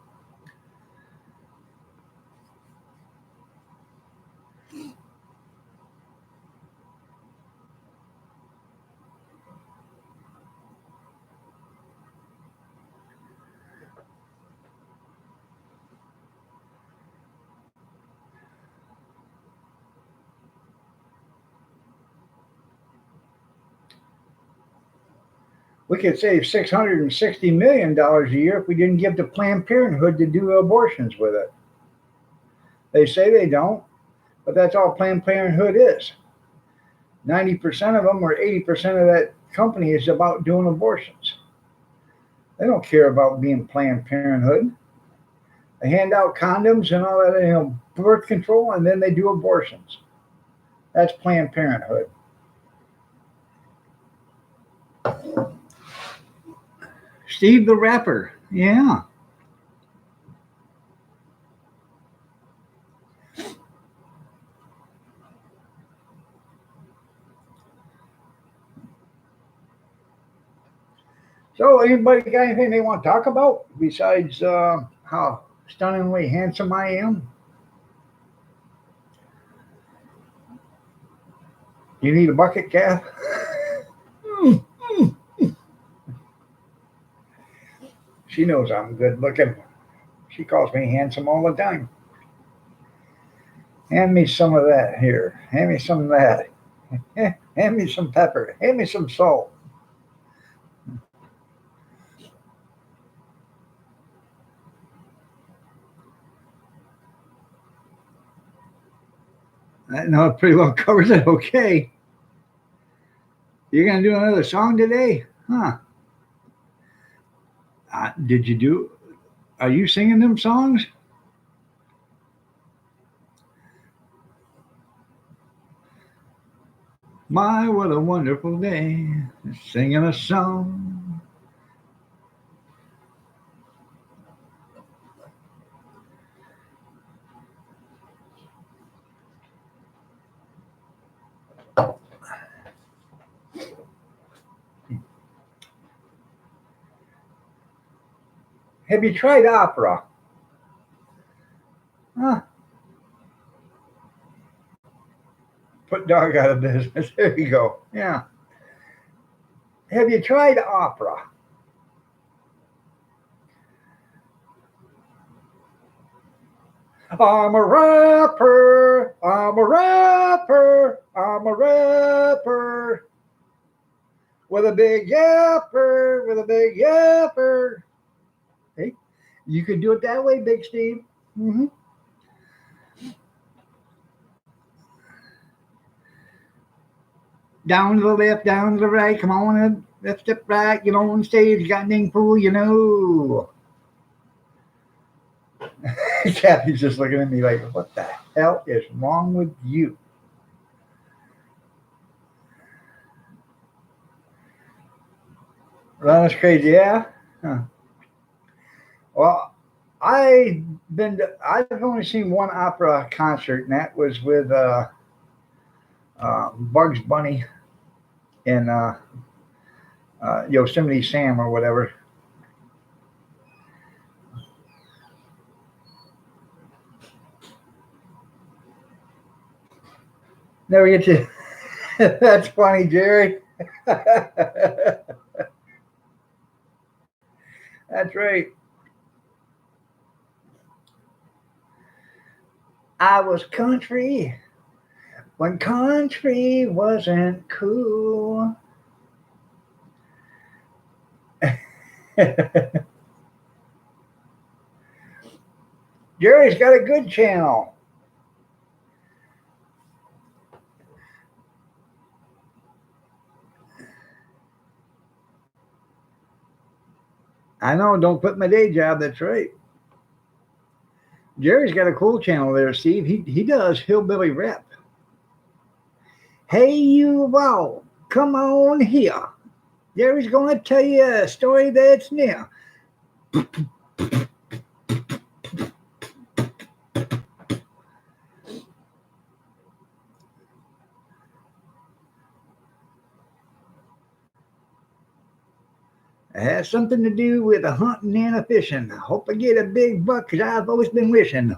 We could save $660 million a year if we didn't give to Planned Parenthood to do abortions with it. They say they don't, but that's all Planned Parenthood is. 90% of them or 80% of that company is about doing abortions. They don't care about being Planned Parenthood. They hand out condoms and all that, birth control, and then they do abortions. That's Planned Parenthood. Steve the Rapper. Yeah. So, anybody got anything they want to talk about besides how stunningly handsome I am? You need a bucket, Kath? She knows I'm good looking. She calls me handsome all the time. Hand me some of that here. Hand me some of that. Hand me some pepper. Hand me some salt. No, it pretty well covers it. Okay. You're going to do another song today? Huh. Did you do? Are you singing them songs? My, what a wonderful day. Singing a song. Have you tried opera? Huh. Put dog out of business. There you go. Yeah. Have you tried opera? I'm a rapper. I'm a rapper. I'm a rapper. With a big yapper. With a big yapper. Hey, you could do it that way, Big Steve. Mm-hmm. Down to the left, down to the right. Come on, left step right. Get on stage. Got anything fool, you know. Kathy's just looking at me like, what the hell is wrong with you? Running crazy, yeah. Huh. Well, I've only seen one opera concert, and that was with Bugs Bunny and Yosemite Sam or whatever. Never get to. That's funny, Jerry. That's right. I was country when country wasn't cool. Jerry's got a good channel. I know, don't quit my day job. That's right. Jerry's got a cool channel there, Steve. He does hillbilly rap. Hey, you all, come on here. Jerry's going to tell you a story that's near. It has something to do with a hunting and a fishing. I hope I get a big buck because I've always been wishing.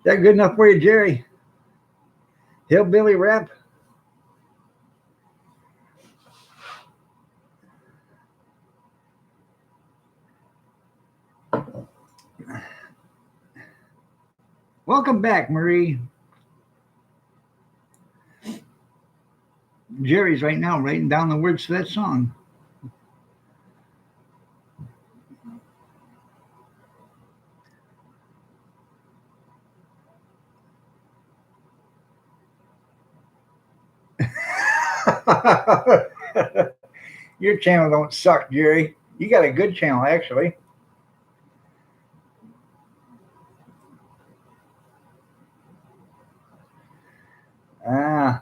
That good enough for you, Jerry? Hillbilly rap? Welcome back, Marie. Jerry's right now writing down the words to that song. Your channel don't suck, Jerry. You got a good channel, actually. Ah,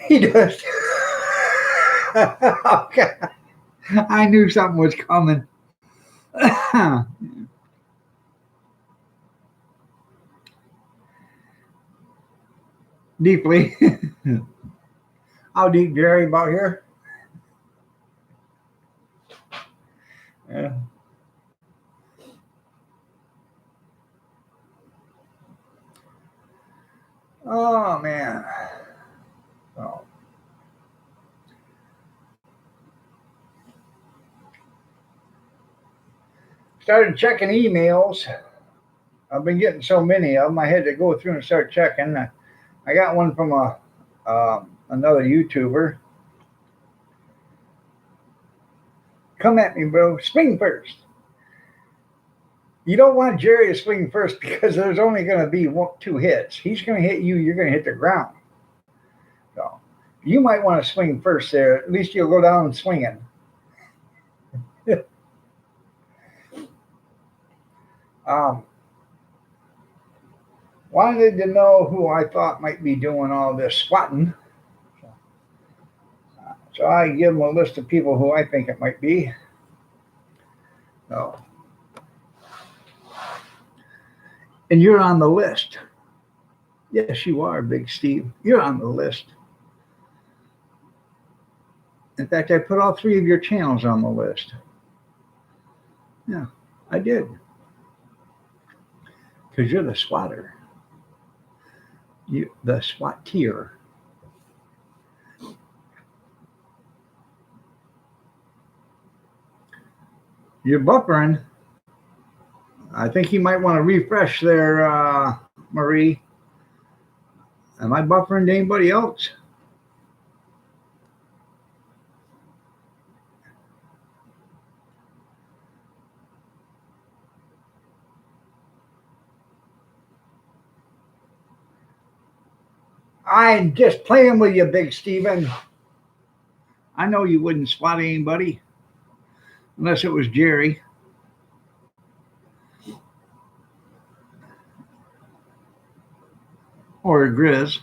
He does. Okay. I knew something was coming. Deeply. How deep, Jerry? About here? Yeah. Oh man. Oh. Started checking emails. I've been getting so many of them. I had to go through and start checking. I got one from another YouTuber. Come at me, bro. Swing first. You don't want Jerry to swing first because there's only going to be two hits. He's going to hit you. You're going to hit the ground. So you might want to swing first there. At least you'll go down swinging. Wanted to know who I thought might be doing all this squatting. So I give them a list of people who I think it might be. So, and you're on the list. Yes, you are, Big Steve. You're on the list. In fact, I put all three of your channels on the list. Yeah, I did. Because you're the swatter. The swatteer. You're buffering. I think you might want to refresh there, Marie. Am I buffering to anybody else? I'm just playing with you, Big Steven. I know you wouldn't swat anybody unless it was Jerry. Or Grizz.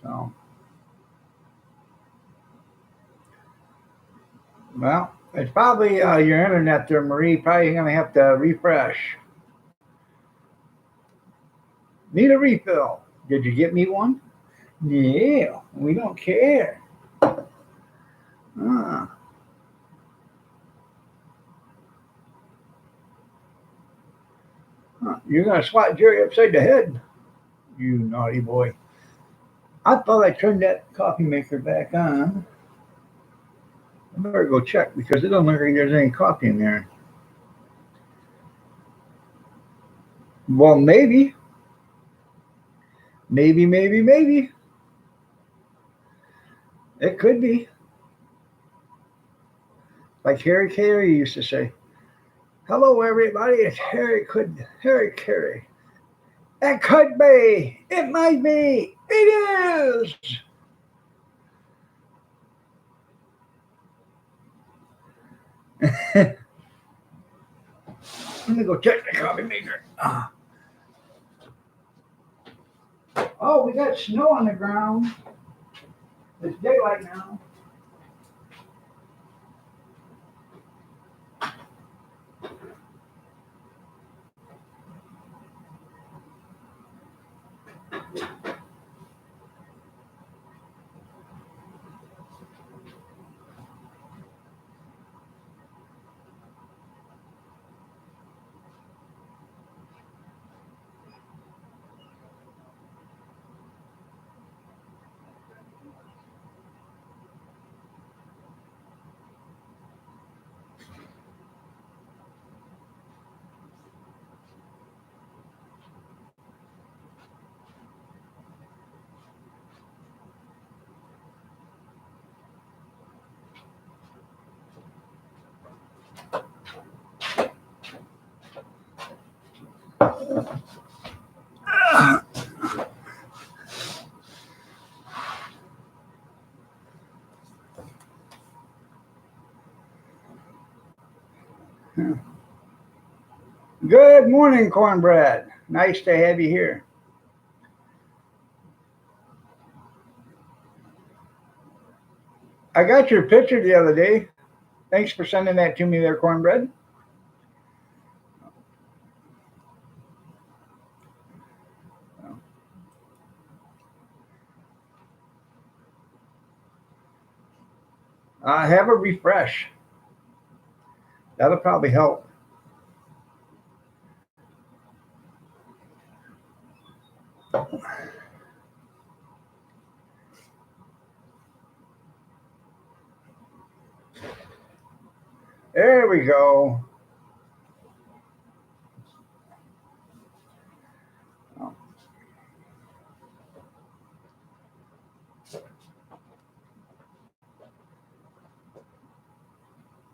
So, well, it's probably your internet there, Marie. Probably going to have to refresh. Need a refill. Did you get me one? Yeah, we don't care. You're going to swat Jerry upside the head, you naughty boy. I thought I turned that coffee maker back on. I better go check because it doesn't look like there's any coffee in there. Well, maybe. Maybe. It could be. Like Harry Carey used to say, hello, everybody. It's Harry Carey. It could be. It might be. It is. Let me go check the coffee maker. Oh, we got snow on the ground. It's daylight now. Good morning, Cornbread. Nice to have you here. I got your picture the other day. Thanks for sending that to me there, Cornbread. Have a refresh. That'll probably help. There we go.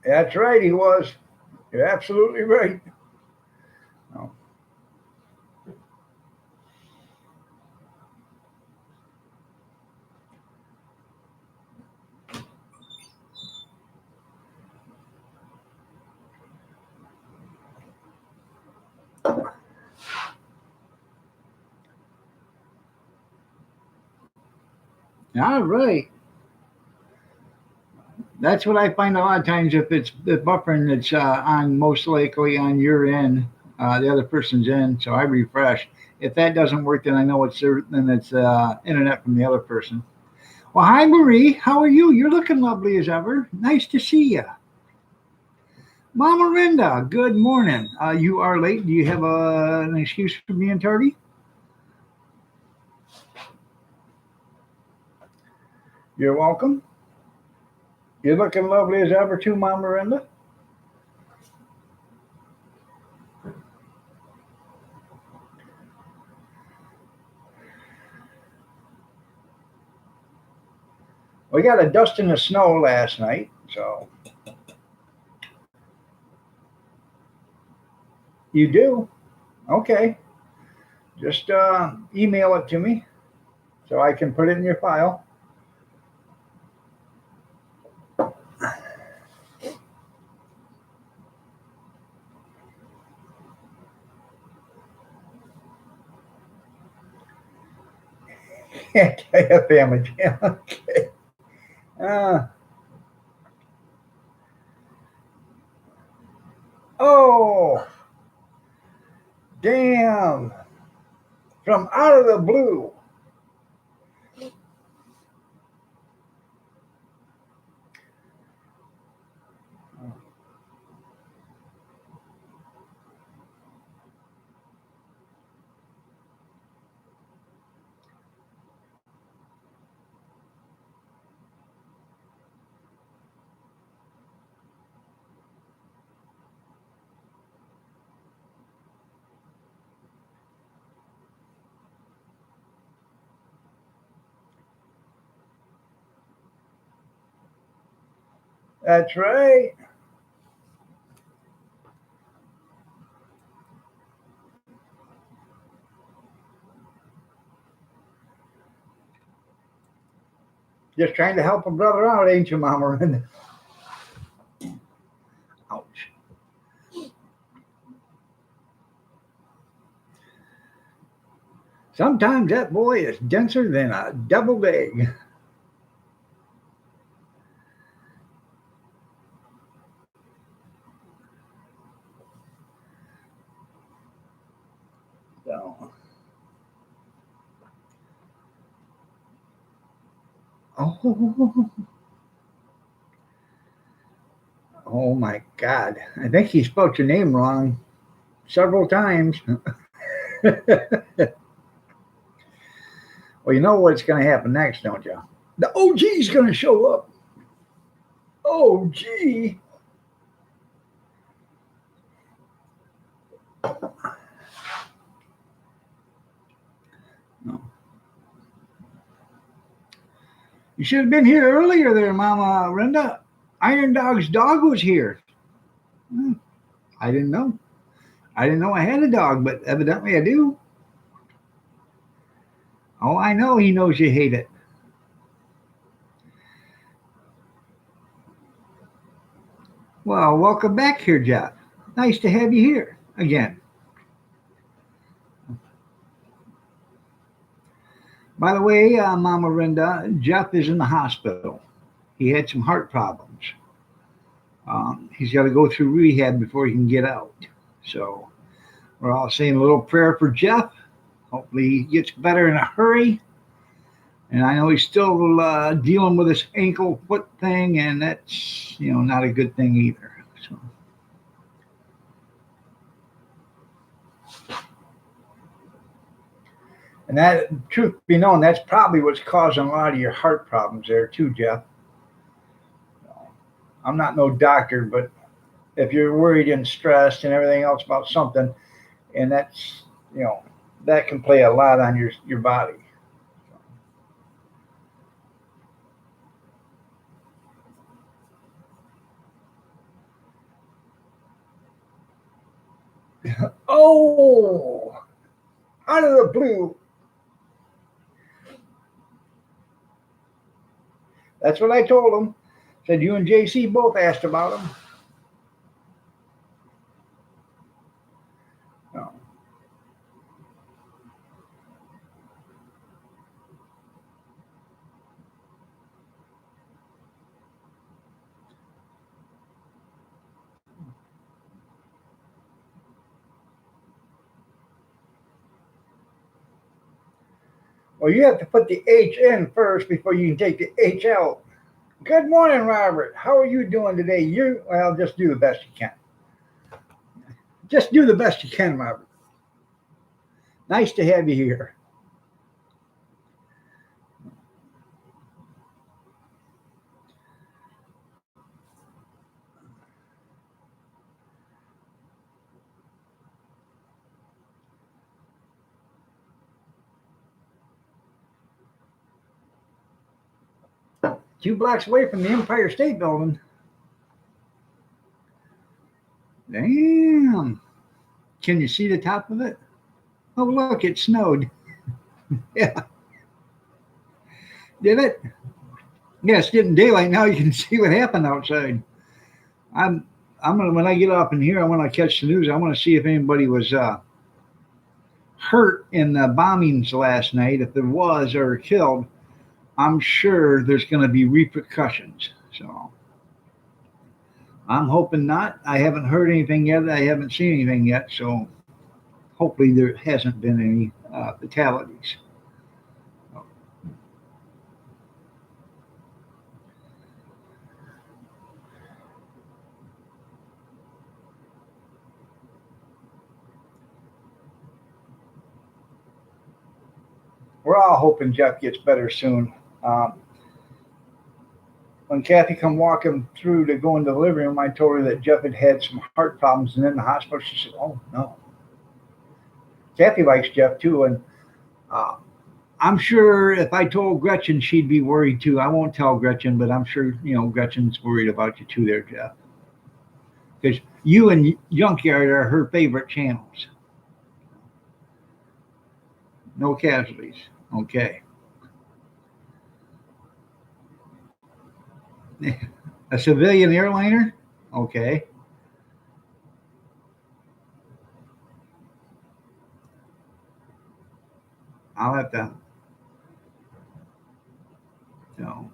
That's right, he was. You're absolutely right. Oh, all right. That's what I find a lot of times. If it's the buffering that's on, most likely on your end, the other person's end. So I refresh. If that doesn't work, then I know it's internet from the other person. Well, hi Marie, how are you? You're looking lovely as ever. Nice to see you, Mama Rinda. Good morning. You are late. Do you have an excuse for being tardy? You're welcome. You're looking lovely as ever too, Mama Rinda. We got a dust in the snow last night, so you do. Okay, just email it to me so I can put it in your file. Family. Okay. Uh, oh, damn! From out of the blue. That's right. Just trying to help a brother out, ain't you, Mama? Ouch. Sometimes that boy is denser than a deviled egg. So, oh, oh my God. I think he spelled your name wrong several times. Well, you know what's going to happen next, don't you? The OG's going to show up. OG. No. You should have been here earlier there, Mama Brenda. Iron Dog's dog was here. Hmm, I didn't know. I didn't know I had a dog, but evidently I do. Oh, I know he knows you hate it. Well, welcome back here, Jeff. Nice to have you here. again. By the way, Mama Linda, Jeff is in the hospital. He had some heart problems. He's got to go through rehab before he can get out. So we're all saying a little prayer for Jeff. Hopefully he gets better in a hurry. And I know he's still dealing with this ankle foot thing, and that's not a good thing either. So. And that, truth be known, that's probably what's causing a lot of your heart problems there too, Jeff. I'm not no doctor, but if you're worried and stressed and everything else about something, and that's that can play a lot on your body. Oh, out of the blue. That's what I told him. Said you and JC both asked about him. No. Well, you have to put the H in first before you can take the H out. Good morning, Robert. How are you doing today? Well, just do the best you can. Just do the best you can, Robert. Nice to have you here. A few blocks away from the Empire State Building. Damn. Can you see the top of it? Oh, look, it snowed. Yeah. Did it? Yeah, it's getting daylight now. You can see what happened outside. I'm I'm gonna when I get up in here, I want to catch the news. I want to see if anybody was hurt in the bombings last night. If there was or killed, I'm sure there's going to be repercussions. So I'm hoping not. I haven't heard anything yet. I haven't seen anything yet. So hopefully there hasn't been any fatalities. We're all hoping Jeff gets better soon. Um, when Kathy come walking through to go into the living room, I told her that Jeff had had some heart problems and in the hospital. She said, "Oh no." Kathy likes Jeff too, and uh, I'm sure if I told Gretchen, she'd be worried too. I won't tell Gretchen, but I'm sure Gretchen's worried about you too, there, Jeff, because you and Junkyard are her favorite channels. No casualties. Okay. A civilian airliner. Okay. I'll have to. No.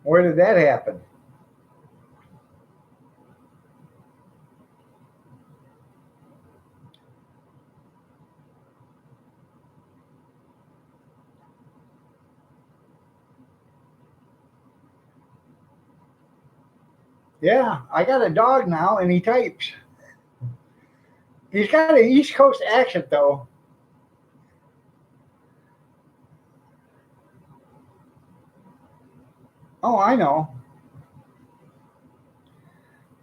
Where did that happen? Yeah, I got a dog now, and he types. He's got an East Coast accent, though. Oh, I know.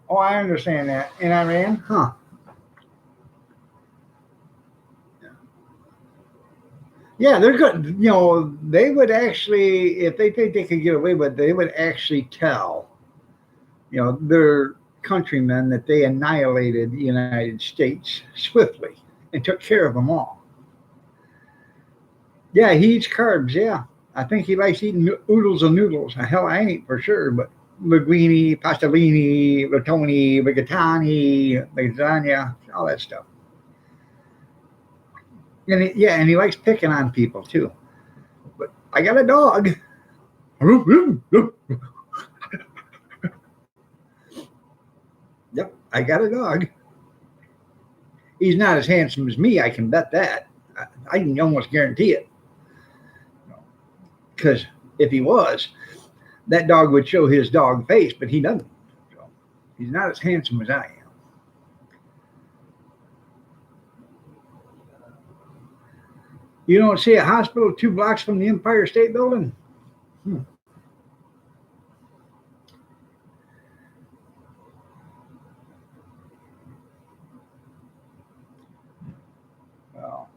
Oh, I understand that. In Iran? Huh. Yeah, they're good. You know, they would actually, if they think they could get away with it, they would actually tell, you know, their countrymen that they annihilated the United States swiftly and took care of them all. Yeah, he eats carbs. Yeah, I think he likes eating oodles and noodles. Hell, I ain't for sure, but linguine, pastalini, rotoni, rigatoni, lasagna, all that stuff. And yeah, and he likes picking on people too. But I got a dog. Yep, I got a dog. He's not as handsome as me. I can bet that. I can almost guarantee it. Because if he was, that dog would show his dog face, but he doesn't. So he's not as handsome as I am. You don't see a hospital 2 blocks from the Empire State Building? Hmm. Well,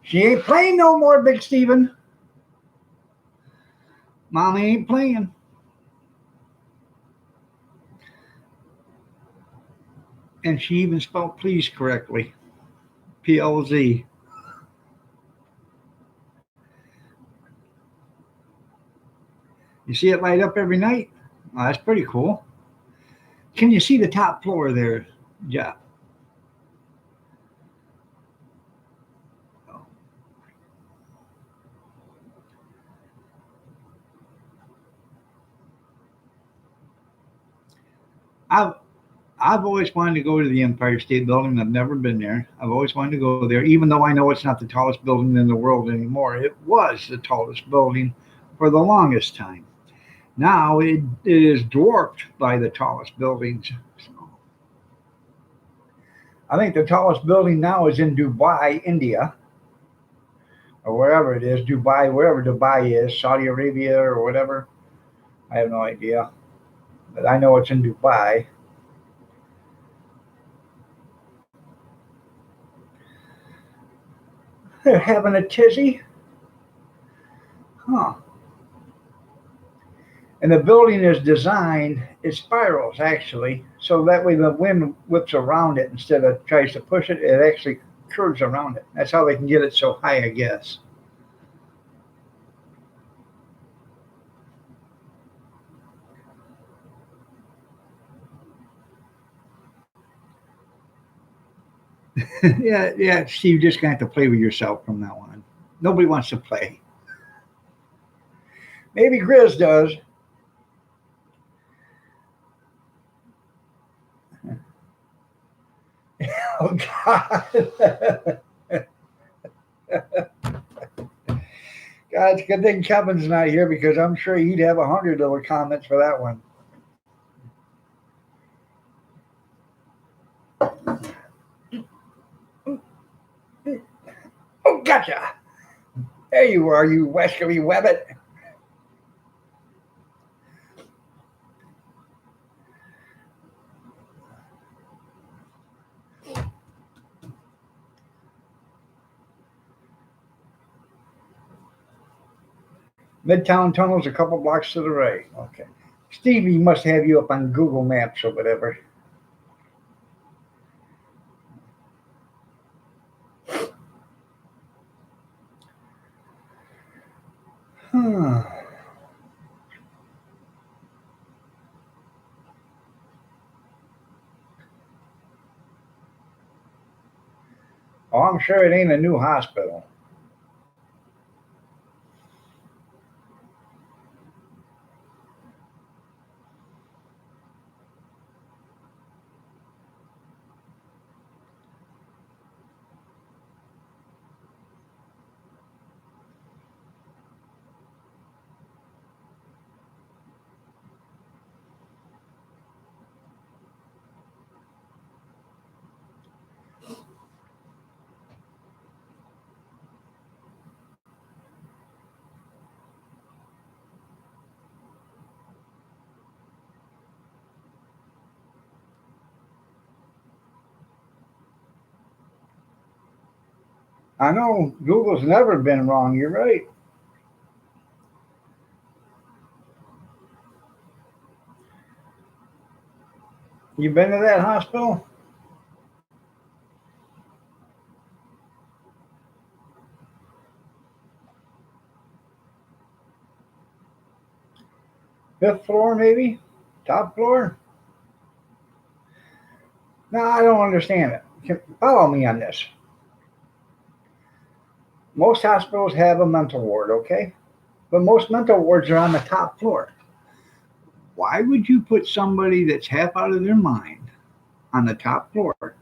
she ain't playing no more, Big Steven. Mommy ain't playing. And she even spelled please correctly. PLZ. You see it light up every night? Oh, that's pretty cool. Can you see the top floor there, Jeff? I've I've always wanted to go to the Empire State Building. I've never been there. I've always wanted to go there, even though I know it's not the tallest building in the world anymore. It was the tallest building for the longest time. Now it is dwarfed by the tallest buildings. So I think the tallest building now is in Dubai, India, or wherever it is, Dubai, wherever Dubai is, Saudi Arabia or whatever. I have no idea, but I know it's in Dubai. They're having a tizzy, huh? And the building is designed, it spirals actually, so that way the wind whips around it instead of tries to push it, it actually curves around it. That's how they can get it so high, I guess. Yeah, yeah, Steve, you just gonna have to play with yourself from now on. Nobody wants to play. Maybe Grizz does. Oh God. God, it's a good thing Kevin's not here because I'm sure he'd have 100 little comments for that one. Oh, gotcha. There you are, you Wesley Webbit. Midtown Tunnel's a couple blocks to the right. Okay. Stevie must have you up on Google Maps or whatever. Hmm. Oh, I'm sure it ain't a new hospital. I know Google's never been wrong. You're right. You been to that hospital? Fifth floor, maybe? Top floor? No, I don't understand it. Follow me on this. Most hospitals have a mental ward, okay? But most mental wards are on the top floor. Why would you put somebody that's half out of their mind on the top floor?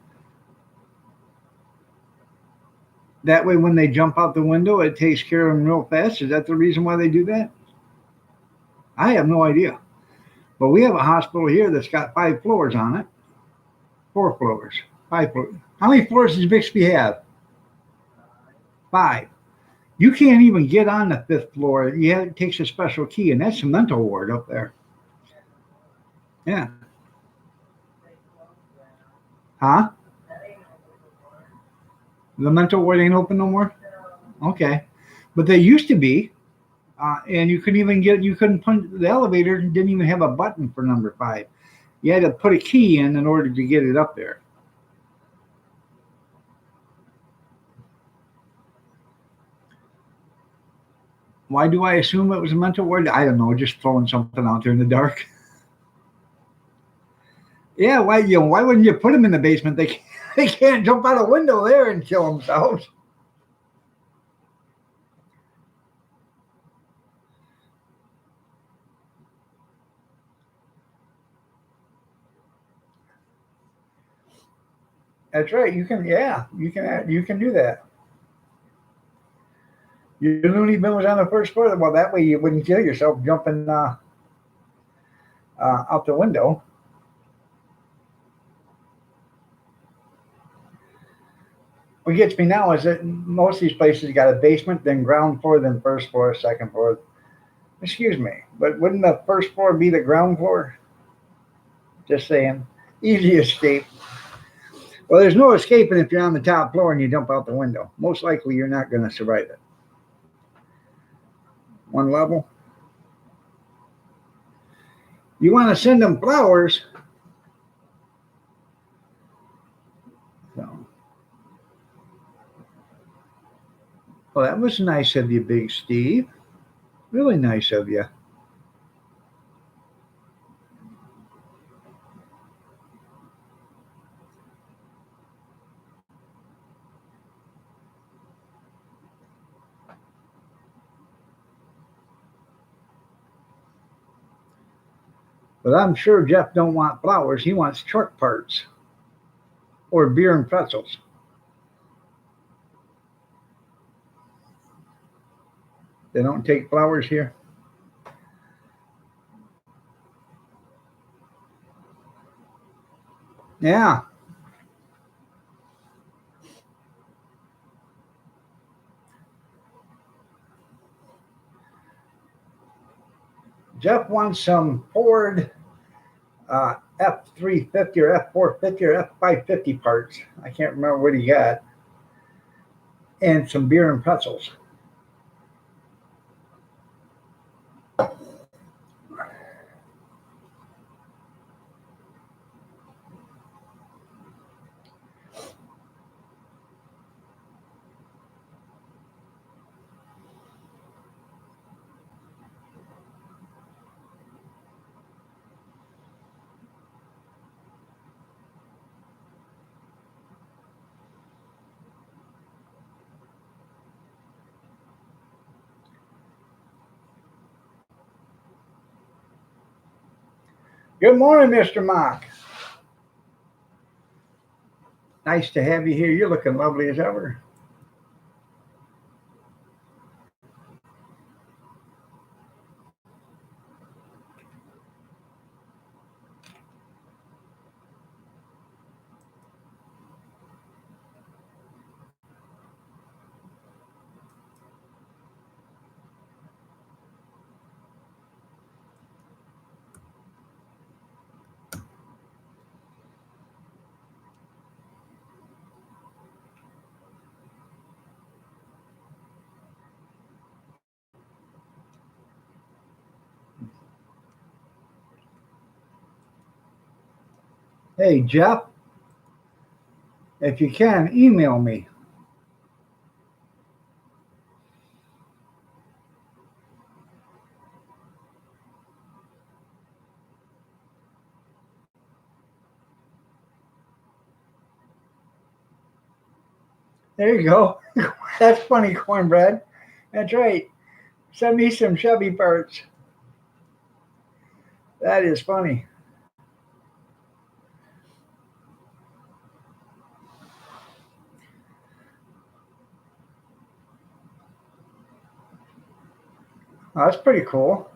That way, when they jump out the window, it takes care of them real fast. Is that the reason why they do that? I have no idea. But we have a hospital here that's got 5 floors on it. 4 floors. 5 floors. How many floors does Bixby have? 5. You can't even get on the 5th floor. It takes a special key, and that's a mental ward up there. Yeah. Huh? The mental ward ain't open no more? Okay. But they used to be, and you couldn't punch, the elevator didn't even have a button for number 5. You had to put a key in order to get it up there. Why do I assume it was a mental ward? I don't know, just throwing something out there in the dark. Yeah, why wouldn't you put them in the basement? They can't jump out a window there and kill themselves. That's right. You can, yeah, you can do that. Your loony bin was on the 1st floor. Well, that way you wouldn't kill yourself jumping out the window. What gets me now is that most of these places got a basement, then ground floor, then 1st floor, 2nd floor. Excuse me, but wouldn't the 1st floor be the ground floor? Just saying. Easy escape. Well, there's no escaping if you're on the top floor and you jump out the window. Most likely you're not going to survive it. One level. You want to send them flowers. So, well, that was nice of you, Big Steve. Really nice of you. But I'm sure Jeff don't want flowers. He wants truck parts or beer and pretzels. They don't take flowers here. Yeah. Jeff wants some Ford F350 or F450 or F550 parts. I can't remember what he got. And some beer and pretzels. Good morning, Mr. Mock. Nice to have you here. You're looking lovely as ever. Hey, Jeff, if you can, email me. There you go. That's funny, cornbread. That's right. Send me some Chevy parts. That is funny. Oh, that's pretty cool.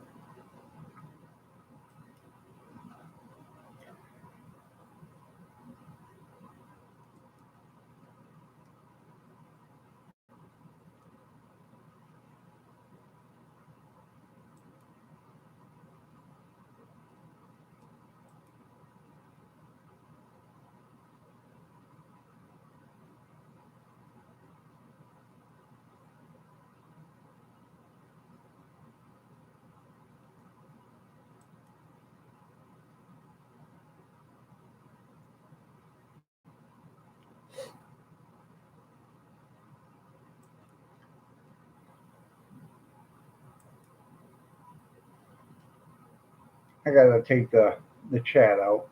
I gotta take the chat out.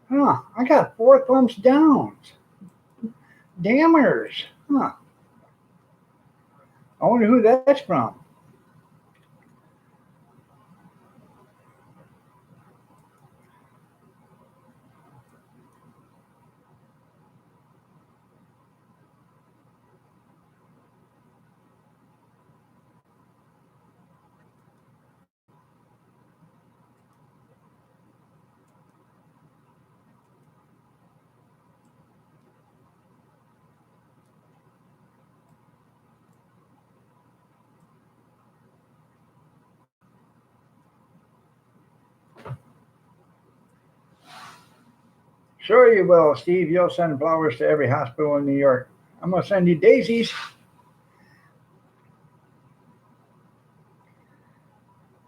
Huh, I got 4 thumbs downs. Dammers. Huh. I wonder who that's from. Sure you will, Steve. You'll send flowers to every hospital in New York. I'm gonna send you daisies.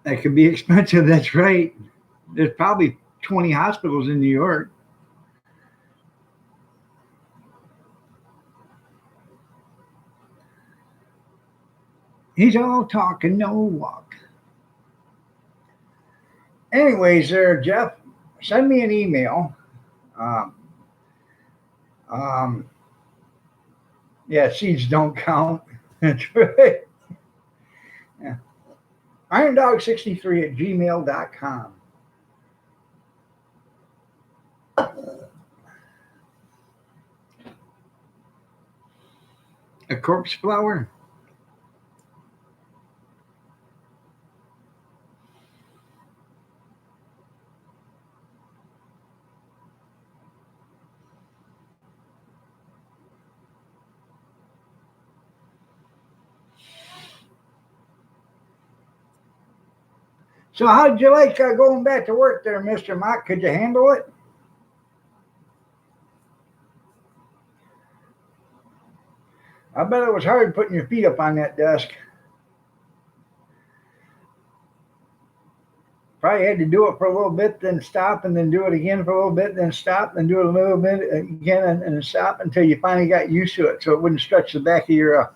That could be expensive. That's right. There's probably 20 hospitals in New York. He's all talk and no walk. Anyways, there, Jeff, send me an email. Um, um, yeah, seeds don't count. That's right. Yeah. IronDog63 at gmail.com. A corpse flower? So, how did you like going back to work there, Mr. Mock? Could you handle it? I bet it was hard putting your feet up on that desk. Probably had to do it for a little bit, then stop, and then do it again for a little bit, then stop, then do it a little bit again, and then stop until you finally got used to it, so it wouldn't stretch the back of your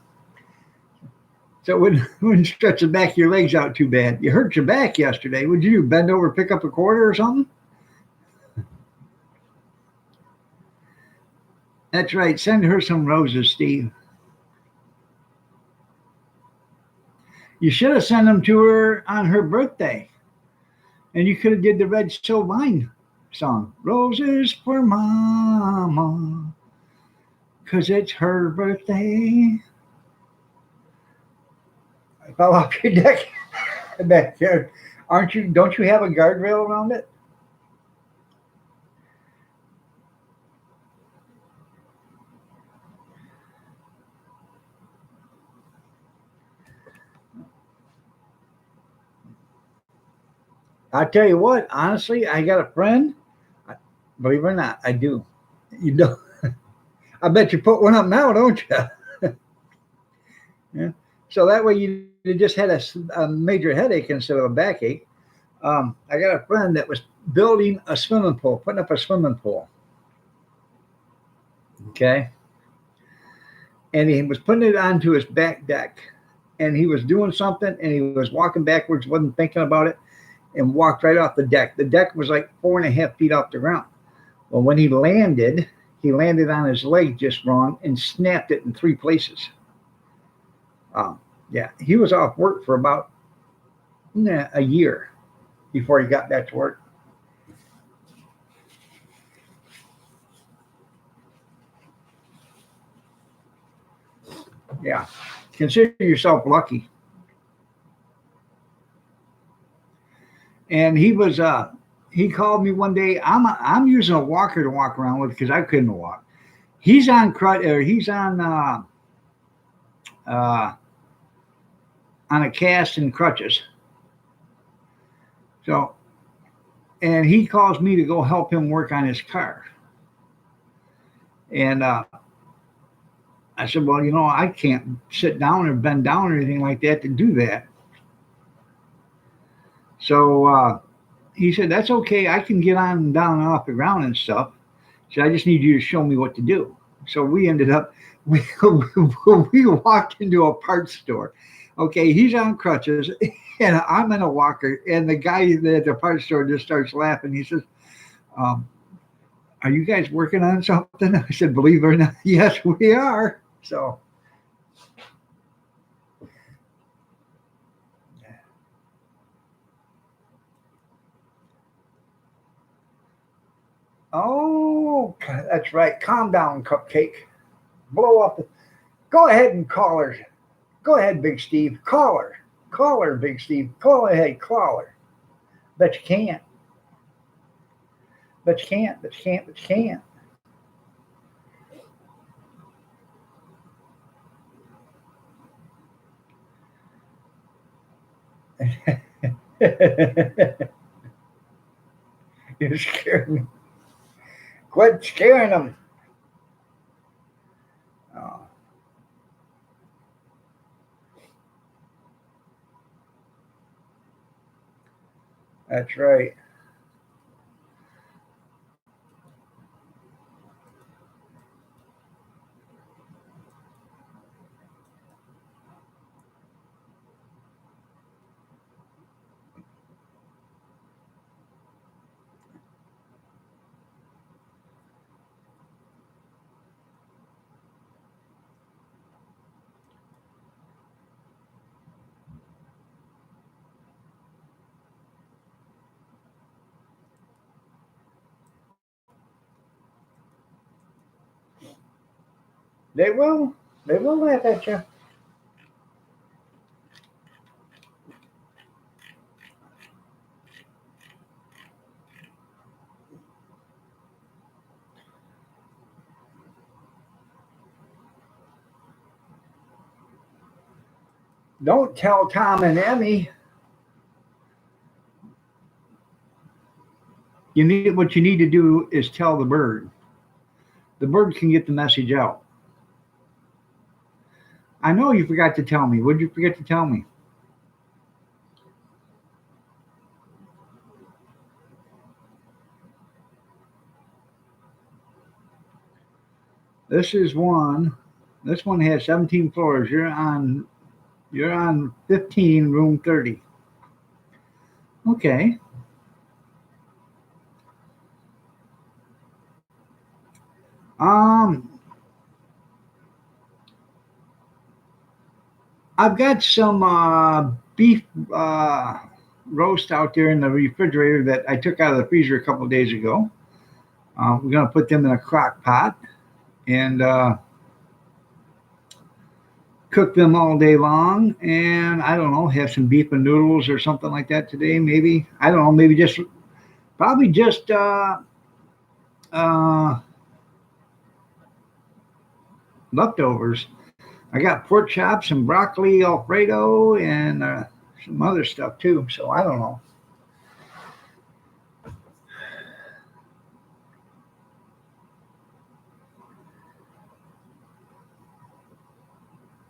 so it wouldn't stretch the back of your legs out too bad. You hurt your back yesterday. Would you bend over, pick up a quarter or something? That's right. Send her some roses, Steve. You should have sent them to her on her birthday, and you could have did the Red So Vine song, "Roses for Mama," because it's her birthday. I fell off your deck back there. Aren't you? Don't you have a guardrail around it? I tell you what, honestly, I got a friend. Believe it or not, I do. You don't. I bet you put one up now, don't you? Yeah. So that way you just had a major headache instead of a backache. I got a friend that was building a swimming pool, putting up a swimming pool. Okay. And he was putting it onto his back deck. And he was doing something and he was walking backwards, wasn't thinking about it, and walked right off the deck. The deck was like 4.5 feet off the ground. Well, when he landed on his leg just wrong and snapped it in 3 places. Um, yeah, he was off work for about a year before he got back to work. Yeah, consider yourself lucky. And he called me one day. I'm using a walker to walk around with because I couldn't walk. He's on uh, on a cast and crutches. So, and he calls me to go help him work on his car. And I said, well, I can't sit down or bend down or anything like that to do that. So he said, that's okay. I can get on and down and off the ground and stuff. So I just need you to show me what to do. So we ended up, we walked into a parts store. Okay, he's on crutches and I'm in a walker. And the guy at the parts store just starts laughing. He says, um, are you guys working on something? I said, believe it or not, yes, we are. So, oh, that's right. Calm down, Cupcake. Blow up. Go ahead and call her. Go ahead, Big Steve. Call her. Call her, Big Steve. Call ahead. Call her. Bet you can't. Bet you can't. Bet you can't. Bet you can't. You're scaring me. Quit scaring them. Oh, that's right. They will. They will laugh at you. Don't tell Tom and Emmy. What you need to do is tell the bird. The bird can get the message out. I know you forgot to tell me. What did you forget to tell me? This is one. This one has 17 floors. You're on 15, room 30. Okay. Um, I've got some beef roast out there in the refrigerator that I took out of the freezer a couple of days ago. We're gonna put them in a crock pot and cook them all day long. And I don't know, have some beef and noodles or something like that today. Maybe I don't know. Maybe just probably just uh, leftovers. I got pork chops and broccoli Alfredo and some other stuff too. So I don't know.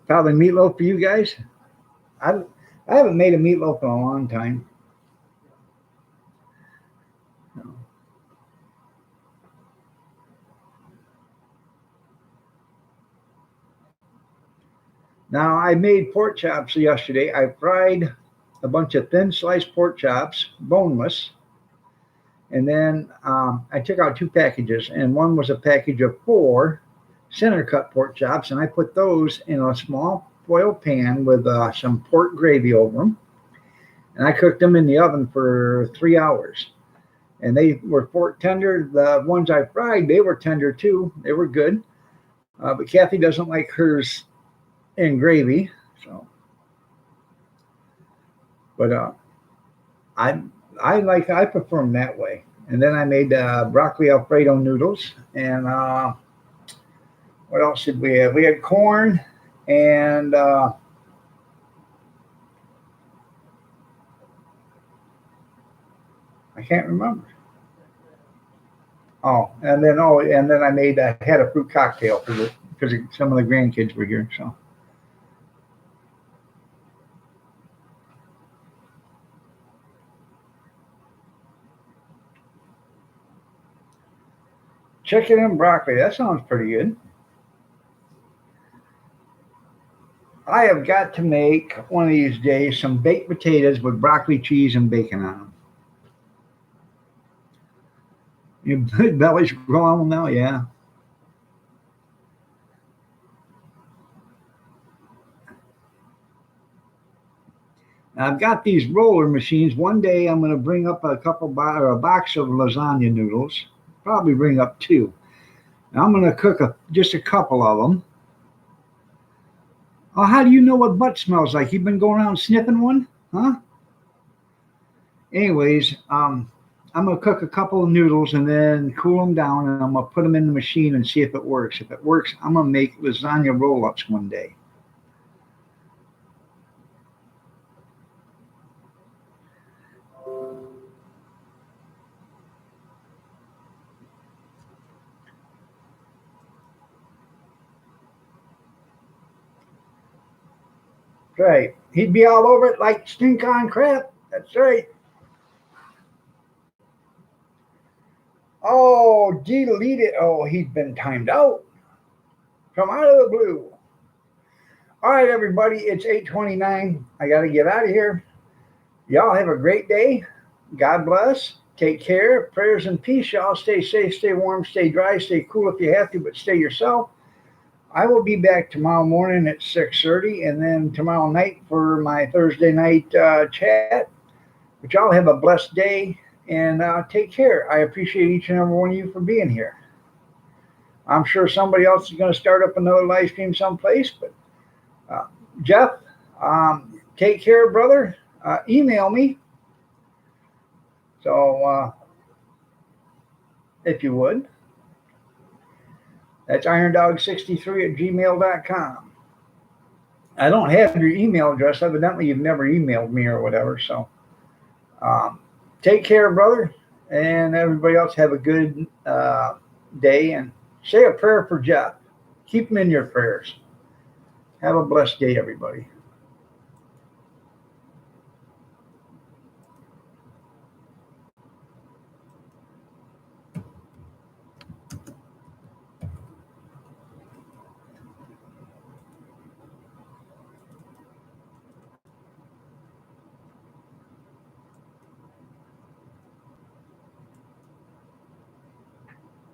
Probably meatloaf for you guys. I I haven't made a meatloaf in a long time. Now, I made pork chops yesterday. I fried a bunch of thin sliced pork chops, boneless, and then I took out two packages, and one was a package of four center cut pork chops, and I put those in a small foil pan with some pork gravy over them, and I cooked them in the oven for 3 hours. And they were pork tender. The ones I fried, they were tender too. They were good, but Kathy doesn't like hers in gravy, so. But I I prefer them that way. And then I made broccoli Alfredo noodles, and what else did we have? We had corn, and I can't remember. And then I made had a fruit cocktail for the because some of the grandkids were here. So chicken and broccoli. That sounds pretty good. I have got to make one of these days some baked potatoes with broccoli, cheese, and bacon on them. Your belly's growing now, yeah. I've got these roller machines. One day I'm going to bring up or a box of lasagna noodles. Probably bring up two. And I'm going to cook just a couple of them. Oh, how do you know what butt smells like? You've been going around sniffing one, huh? Anyways, I'm going to cook a couple of noodles and then cool them down, and I'm going to put them in the machine and see if it works. If it works, I'm going to make lasagna roll-ups one day. Right. He'd be all over it like stink on crap. That's right. Oh, delete it. Oh, he's been timed out from out of the blue. All right, everybody. It's 8:29. I got to get out of here. Y'all have a great day. God bless. Take care. Prayers and peace. Y'all stay safe, stay warm, stay dry, stay cool if you have to, but stay yourself. I will be back tomorrow morning at 6:30, and then tomorrow night for my Thursday night chat. But y'all have a blessed day, and take care. I appreciate each and every one of you for being here. I'm sure somebody else is going to start up another live stream someplace, but uh, Jeff, take care, brother. Email me, so if you would. That's irondog63@gmail.com. I don't have your email address. Evidently, you've never emailed me or whatever. So um, take care, brother, and everybody else have a good day. And say a prayer for Jeff. Keep him in your prayers. Have a blessed day, everybody.